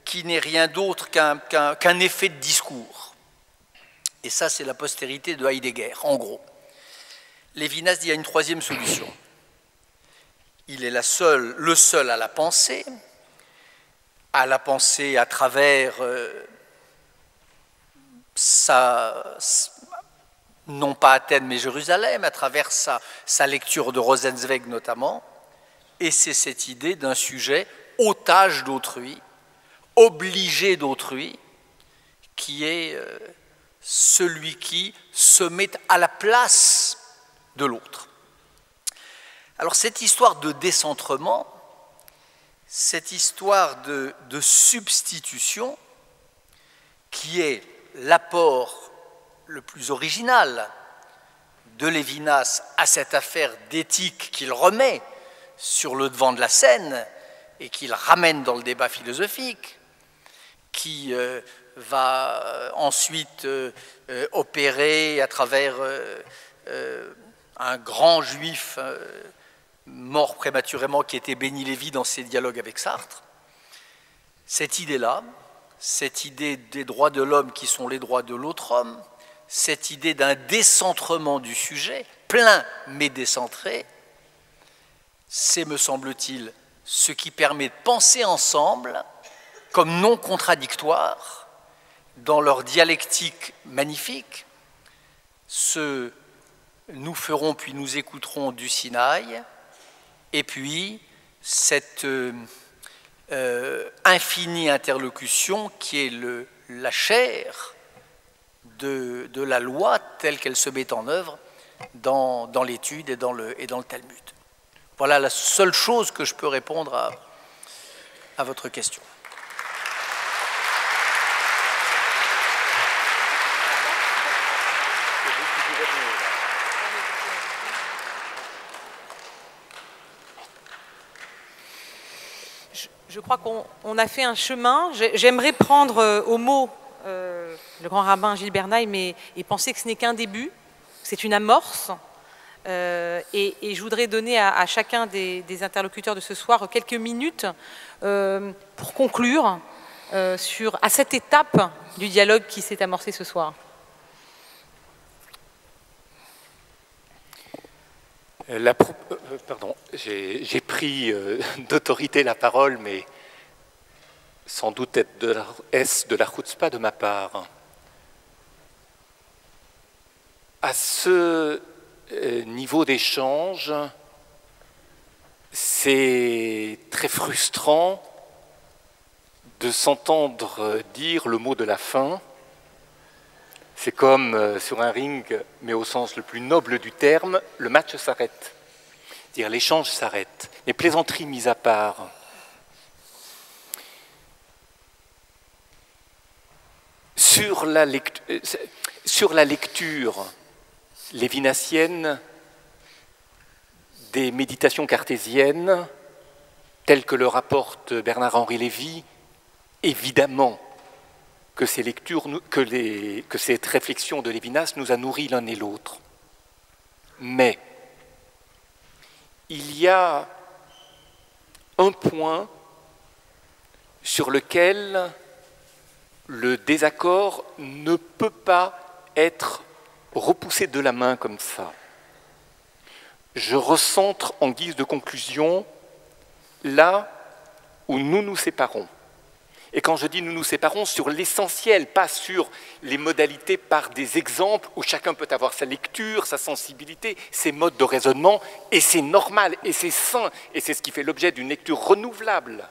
qui n'est rien d'autre qu'un effet de discours. Et ça, c'est la postérité de Heidegger, en gros. Lévinas dit qu'il y a une troisième solution. Il est le seul à la pensée à travers non pas Athènes, mais Jérusalem, à travers sa lecture de Rosenzweig notamment, et c'est cette idée d'un sujet otage d'autrui, obligé d'autrui, qui est celui qui se met à la place de l'autre. Alors cette histoire de décentrement, cette histoire de substitution, qui est l'apport le plus original de Lévinas à cette affaire d'éthique qu'il remet sur le devant de la scène et qu'il ramène dans le débat philosophique, qui va ensuite opérer à travers un grand juif mort prématurément qui était Béni Lévy dans ses dialogues avec Sartre. Cette idée-là, cette idée des droits de l'homme qui sont les droits de l'autre homme, cette idée d'un décentrement du sujet, plein mais décentré, c'est, me semble-t-il, ce qui permet de penser ensemble comme non contradictoires dans leur dialectique magnifique. Nous ferons puis nous écouterons du Sinaï, et puis cette infinie interlocution qui est la chair de la loi telle qu'elle se met en œuvre dans l'étude et dans le Talmud. Voilà la seule chose que je peux répondre à votre question. Je crois qu'on a fait un chemin. J'aimerais prendre au mot le grand rabbin Gilles Bernheim et penser que ce n'est qu'un début, c'est une amorce. Et je voudrais donner à chacun des interlocuteurs de ce soir quelques minutes pour conclure à cette étape du dialogue qui s'est amorcé ce soir. Pardon, j'ai pris d'autorité la parole, mais sans doute est-ce de la chutzpah de ma part. À ce niveau d'échange, c'est très frustrant de s'entendre dire le mot de la fin. C'est comme sur un ring, mais au sens le plus noble du terme, le match s'arrête. C'est-à-dire l'échange s'arrête. Les plaisanteries mises à part. Sur la lecture lévinassienne des méditations cartésiennes, telles que le rapporte Bernard-Henri Lévy, évidemment que ces lectures, que cette réflexion de Lévinas nous a nourris l'un et l'autre. Mais il y a un point sur lequel le désaccord ne peut pas être repoussé de la main comme ça. Je recentre en guise de conclusion là où nous nous séparons. Et quand je dis nous nous séparons, sur l'essentiel, pas sur les modalités par des exemples où chacun peut avoir sa lecture, sa sensibilité, ses modes de raisonnement, et c'est normal, et c'est sain, et c'est ce qui fait l'objet d'une lecture renouvelable.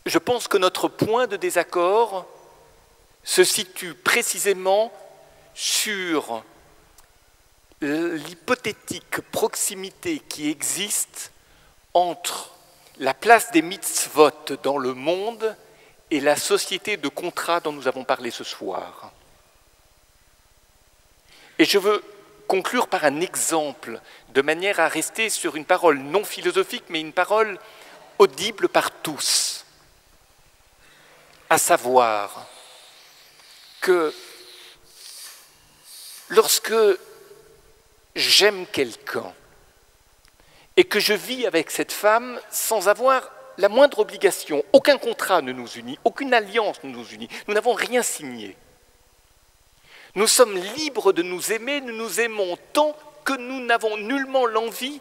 Je pense que notre point de désaccord se situe précisément sur l'hypothétique proximité qui existe entre la place des mitzvot dans le monde et la société de contrat dont nous avons parlé ce soir. Et je veux conclure par un exemple, de manière à rester sur une parole non philosophique, mais une parole audible par tous. À savoir que lorsque j'aime quelqu'un, et que je vis avec cette femme sans avoir la moindre obligation, aucun contrat ne nous unit, aucune alliance ne nous unit, nous n'avons rien signé. Nous sommes libres de nous aimer, nous nous aimons tant que nous n'avons nullement l'envie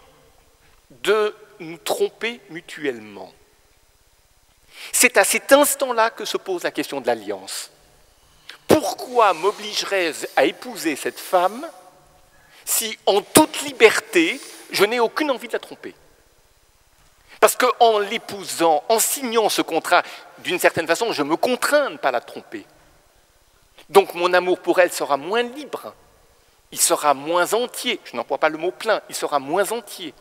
de nous tromper mutuellement. C'est à cet instant-là que se pose la question de l'alliance. Pourquoi m'obligerais-je à épouser cette femme si, en toute liberté, je n'ai aucune envie de la tromper? Parce qu'en l'épousant, en signant ce contrat, d'une certaine façon, je me contrains à ne pas la tromper. Donc mon amour pour elle sera moins libre, il sera moins entier, je n'emploie pas le mot plein, il sera moins entier.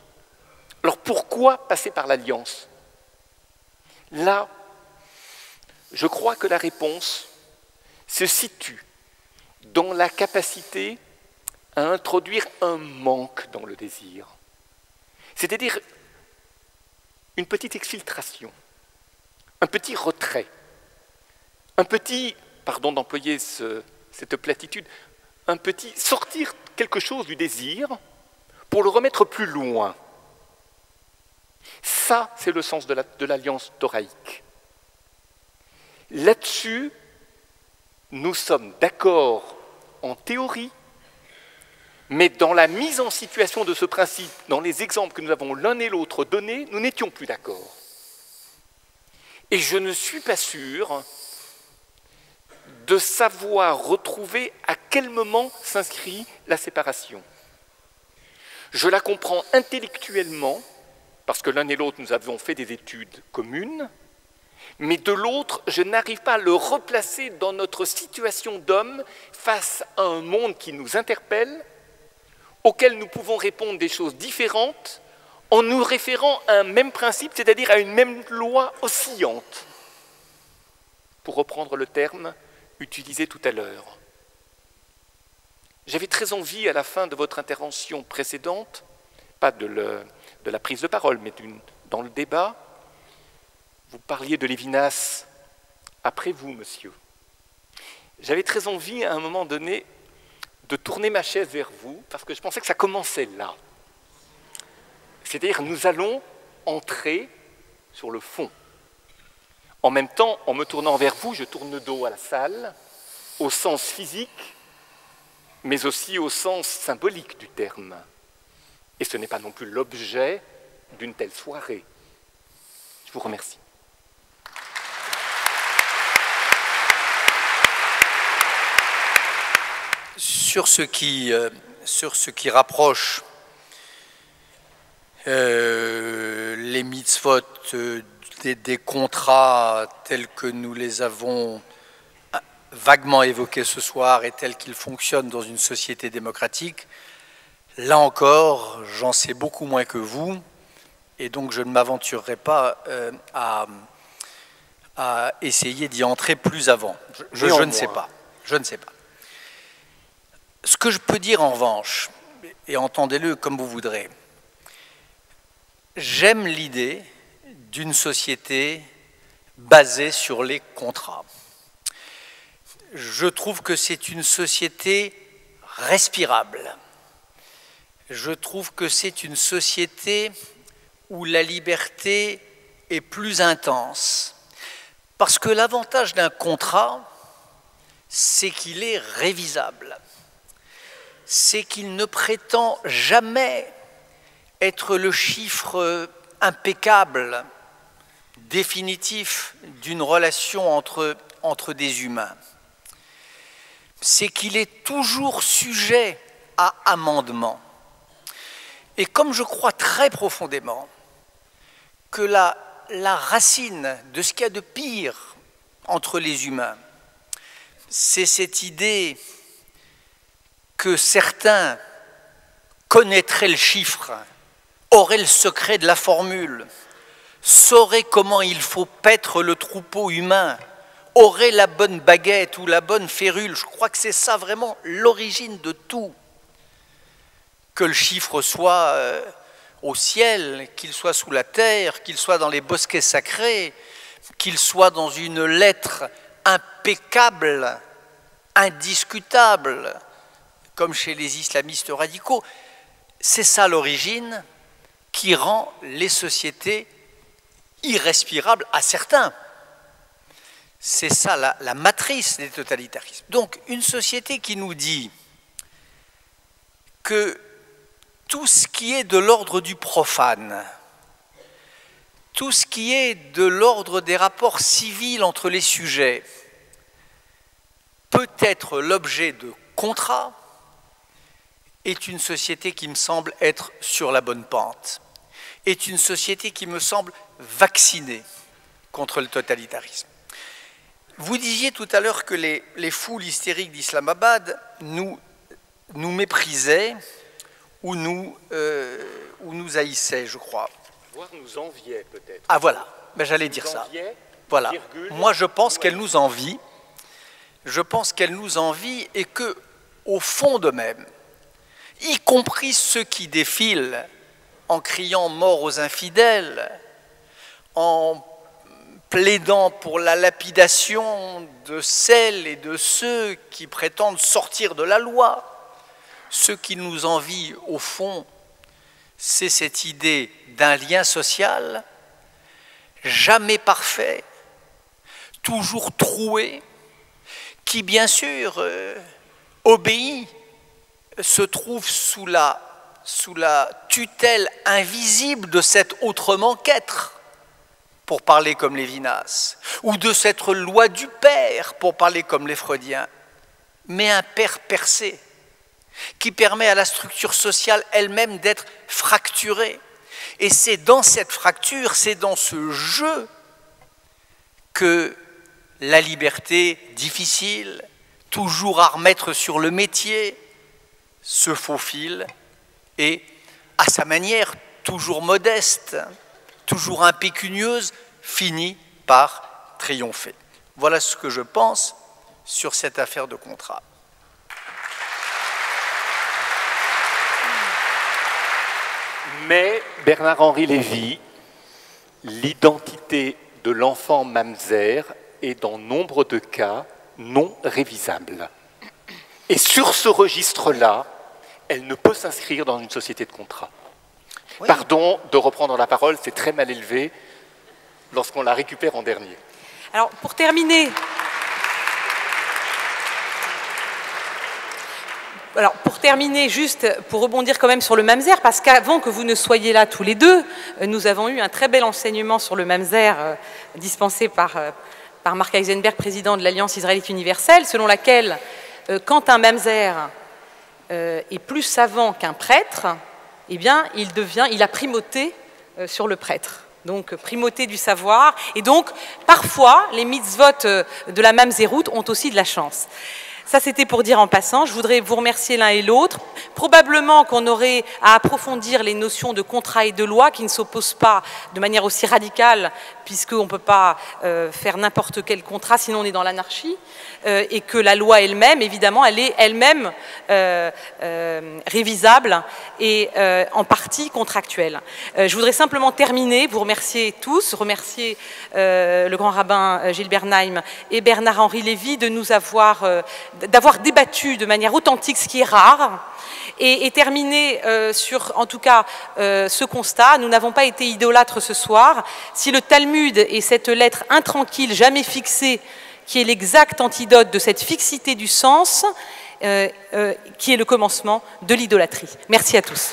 Alors pourquoi passer par l'alliance? Là, je crois que la réponse se situe dans la capacité à introduire un manque dans le désir. C'est-à-dire une petite exfiltration, un petit retrait, un petit, pardon d'employer cette platitude, un petit sortir quelque chose du désir pour le remettre plus loin. Ça, c'est le sens de l'alliance thoraïque. Là-dessus, nous sommes d'accord en théorie, Mais dans la mise en situation de ce principe, dans les exemples que nous avons l'un et l'autre donnés, nous n'étions plus d'accord. Et je ne suis pas sûr de savoir retrouver à quel moment s'inscrit la séparation. Je la comprends intellectuellement, parce que l'un et l'autre, nous avons fait des études communes, mais de l'autre, je n'arrive pas à le replacer dans notre situation d'homme face à un monde qui nous interpelle, auquel nous pouvons répondre des choses différentes en nous référant à un même principe, c'est-à-dire à une même loi oscillante, pour reprendre le terme utilisé tout à l'heure. J'avais très envie, à la fin de votre intervention précédente, pas de la prise de parole, mais dans le débat, vous parliez de Lévinas, après vous, monsieur. J'avais très envie, à un moment donné, de tourner ma chaise vers vous, parce que je pensais que ça commençait là. C'est-à-dire, nous allons entrer sur le fond. En même temps, en me tournant vers vous, je tourne le dos à la salle, au sens physique, mais aussi au sens symbolique du terme. Et ce n'est pas non plus l'objet d'une telle soirée. Je vous remercie. Sur ce qui rapproche les mitzvot des contrats tels que nous les avons vaguement évoqués ce soir et tels qu'ils fonctionnent dans une société démocratique, là encore, j'en sais beaucoup moins que vous, et donc je ne m'aventurerai pas à essayer d'y entrer plus avant. Je ne sais pas. Je ne sais pas. Ce que je peux dire en revanche, et entendez-le comme vous voudrez, j'aime l'idée d'une société basée sur les contrats. Je trouve que c'est une société respirable. Je trouve que c'est une société où la liberté est plus intense. Parce que l'avantage d'un contrat, c'est qu'il est révisable. C'est qu'il ne prétend jamais être le chiffre impeccable, définitif d'une relation entre des humains. C'est qu'il est toujours sujet à amendement. Et comme je crois très profondément que la racine de ce qu'il y a de pire entre les humains, c'est cette idée que certains connaîtraient le chiffre, auraient le secret de la formule, sauraient comment il faut paître le troupeau humain, auraient la bonne baguette ou la bonne férule. Je crois que c'est ça vraiment l'origine de tout. Que le chiffre soit au ciel, qu'il soit sous la terre, qu'il soit dans les bosquets sacrés, qu'il soit dans une lettre impeccable, indiscutable, comme chez les islamistes radicaux. C'est ça l'origine qui rend les sociétés irrespirables à certains. C'est ça la matrice des totalitarismes. Donc une société qui nous dit que tout ce qui est de l'ordre du profane, tout ce qui est de l'ordre des rapports civils entre les sujets, peut être l'objet de contrats, est une société qui me semble être sur la bonne pente, est une société qui me semble vaccinée contre le totalitarisme. Vous disiez tout à l'heure que les foules hystériques d'Islamabad nous méprisaient ou nous haïssaient, je crois. Voire nous enviaient peut-être. Ah voilà, ben, j'allais dire ça. Voilà. Moi je pense qu'elle nous envie. Je pense qu'elle nous envie et que, au fond d'eux-mêmes, y compris ceux qui défilent en criant mort aux infidèles, en plaidant pour la lapidation de celles et de ceux qui prétendent sortir de la loi, ceux qui nous envient au fond, c'est cette idée d'un lien social jamais parfait, toujours troué, qui bien sûr obéit se trouve sous la tutelle invisible de cet autrement qu'être, pour parler comme Lévinas, ou de cette loi du père, pour parler comme les Freudiens, mais un père percé, qui permet à la structure sociale elle-même d'être fracturée. Et c'est dans cette fracture, c'est dans ce jeu que la liberté difficile, toujours à remettre sur le métier, se faufile et, à sa manière, toujours modeste, toujours impécunieuse, finit par triompher. Voilà ce que je pense sur cette affaire de contrat. Mais Bernard-Henri Lévy, l'identité de l'enfant mamzer est dans nombre de cas non révisable. Et sur ce registre-là, elle ne peut s'inscrire dans une société de contrat. Oui. Pardon de reprendre la parole, c'est très mal élevé lorsqu'on la récupère en dernier. Alors, pour terminer... juste pour rebondir quand même sur le mamzer, parce qu'avant que vous ne soyez là tous les deux, nous avons eu un très bel enseignement sur le mamzer dispensé par Marc Heisenberg, président de l'Alliance israélite universelle, selon laquelle quand un mamzer est plus savant qu'un prêtre, eh bien, il a primauté sur le prêtre. Donc, primauté du savoir. Et donc, parfois, les mitzvot de la mamzerout ont aussi de la chance. Ça, c'était pour dire en passant. Je voudrais vous remercier l'un et l'autre. Probablement qu'on aurait à approfondir les notions de contrat et de loi qui ne s'opposent pas de manière aussi radicale, puisqu'on ne peut pas faire n'importe quel contrat, sinon on est dans l'anarchie, et que la loi elle-même, évidemment, elle est elle-même révisable et en partie contractuelle. Je voudrais simplement terminer, vous remercier tous, remercier le grand rabbin Gilles Bernheim et Bernard-Henri Lévy de nous d'avoir débattu de manière authentique, ce qui est rare, et terminer sur, en tout cas, ce constat. Nous n'avons pas été idolâtres ce soir. Si le Talmud est cette lettre intranquille, jamais fixée, qui est l'exact antidote de cette fixité du sens, qui est le commencement de l'idolâtrie. Merci à tous.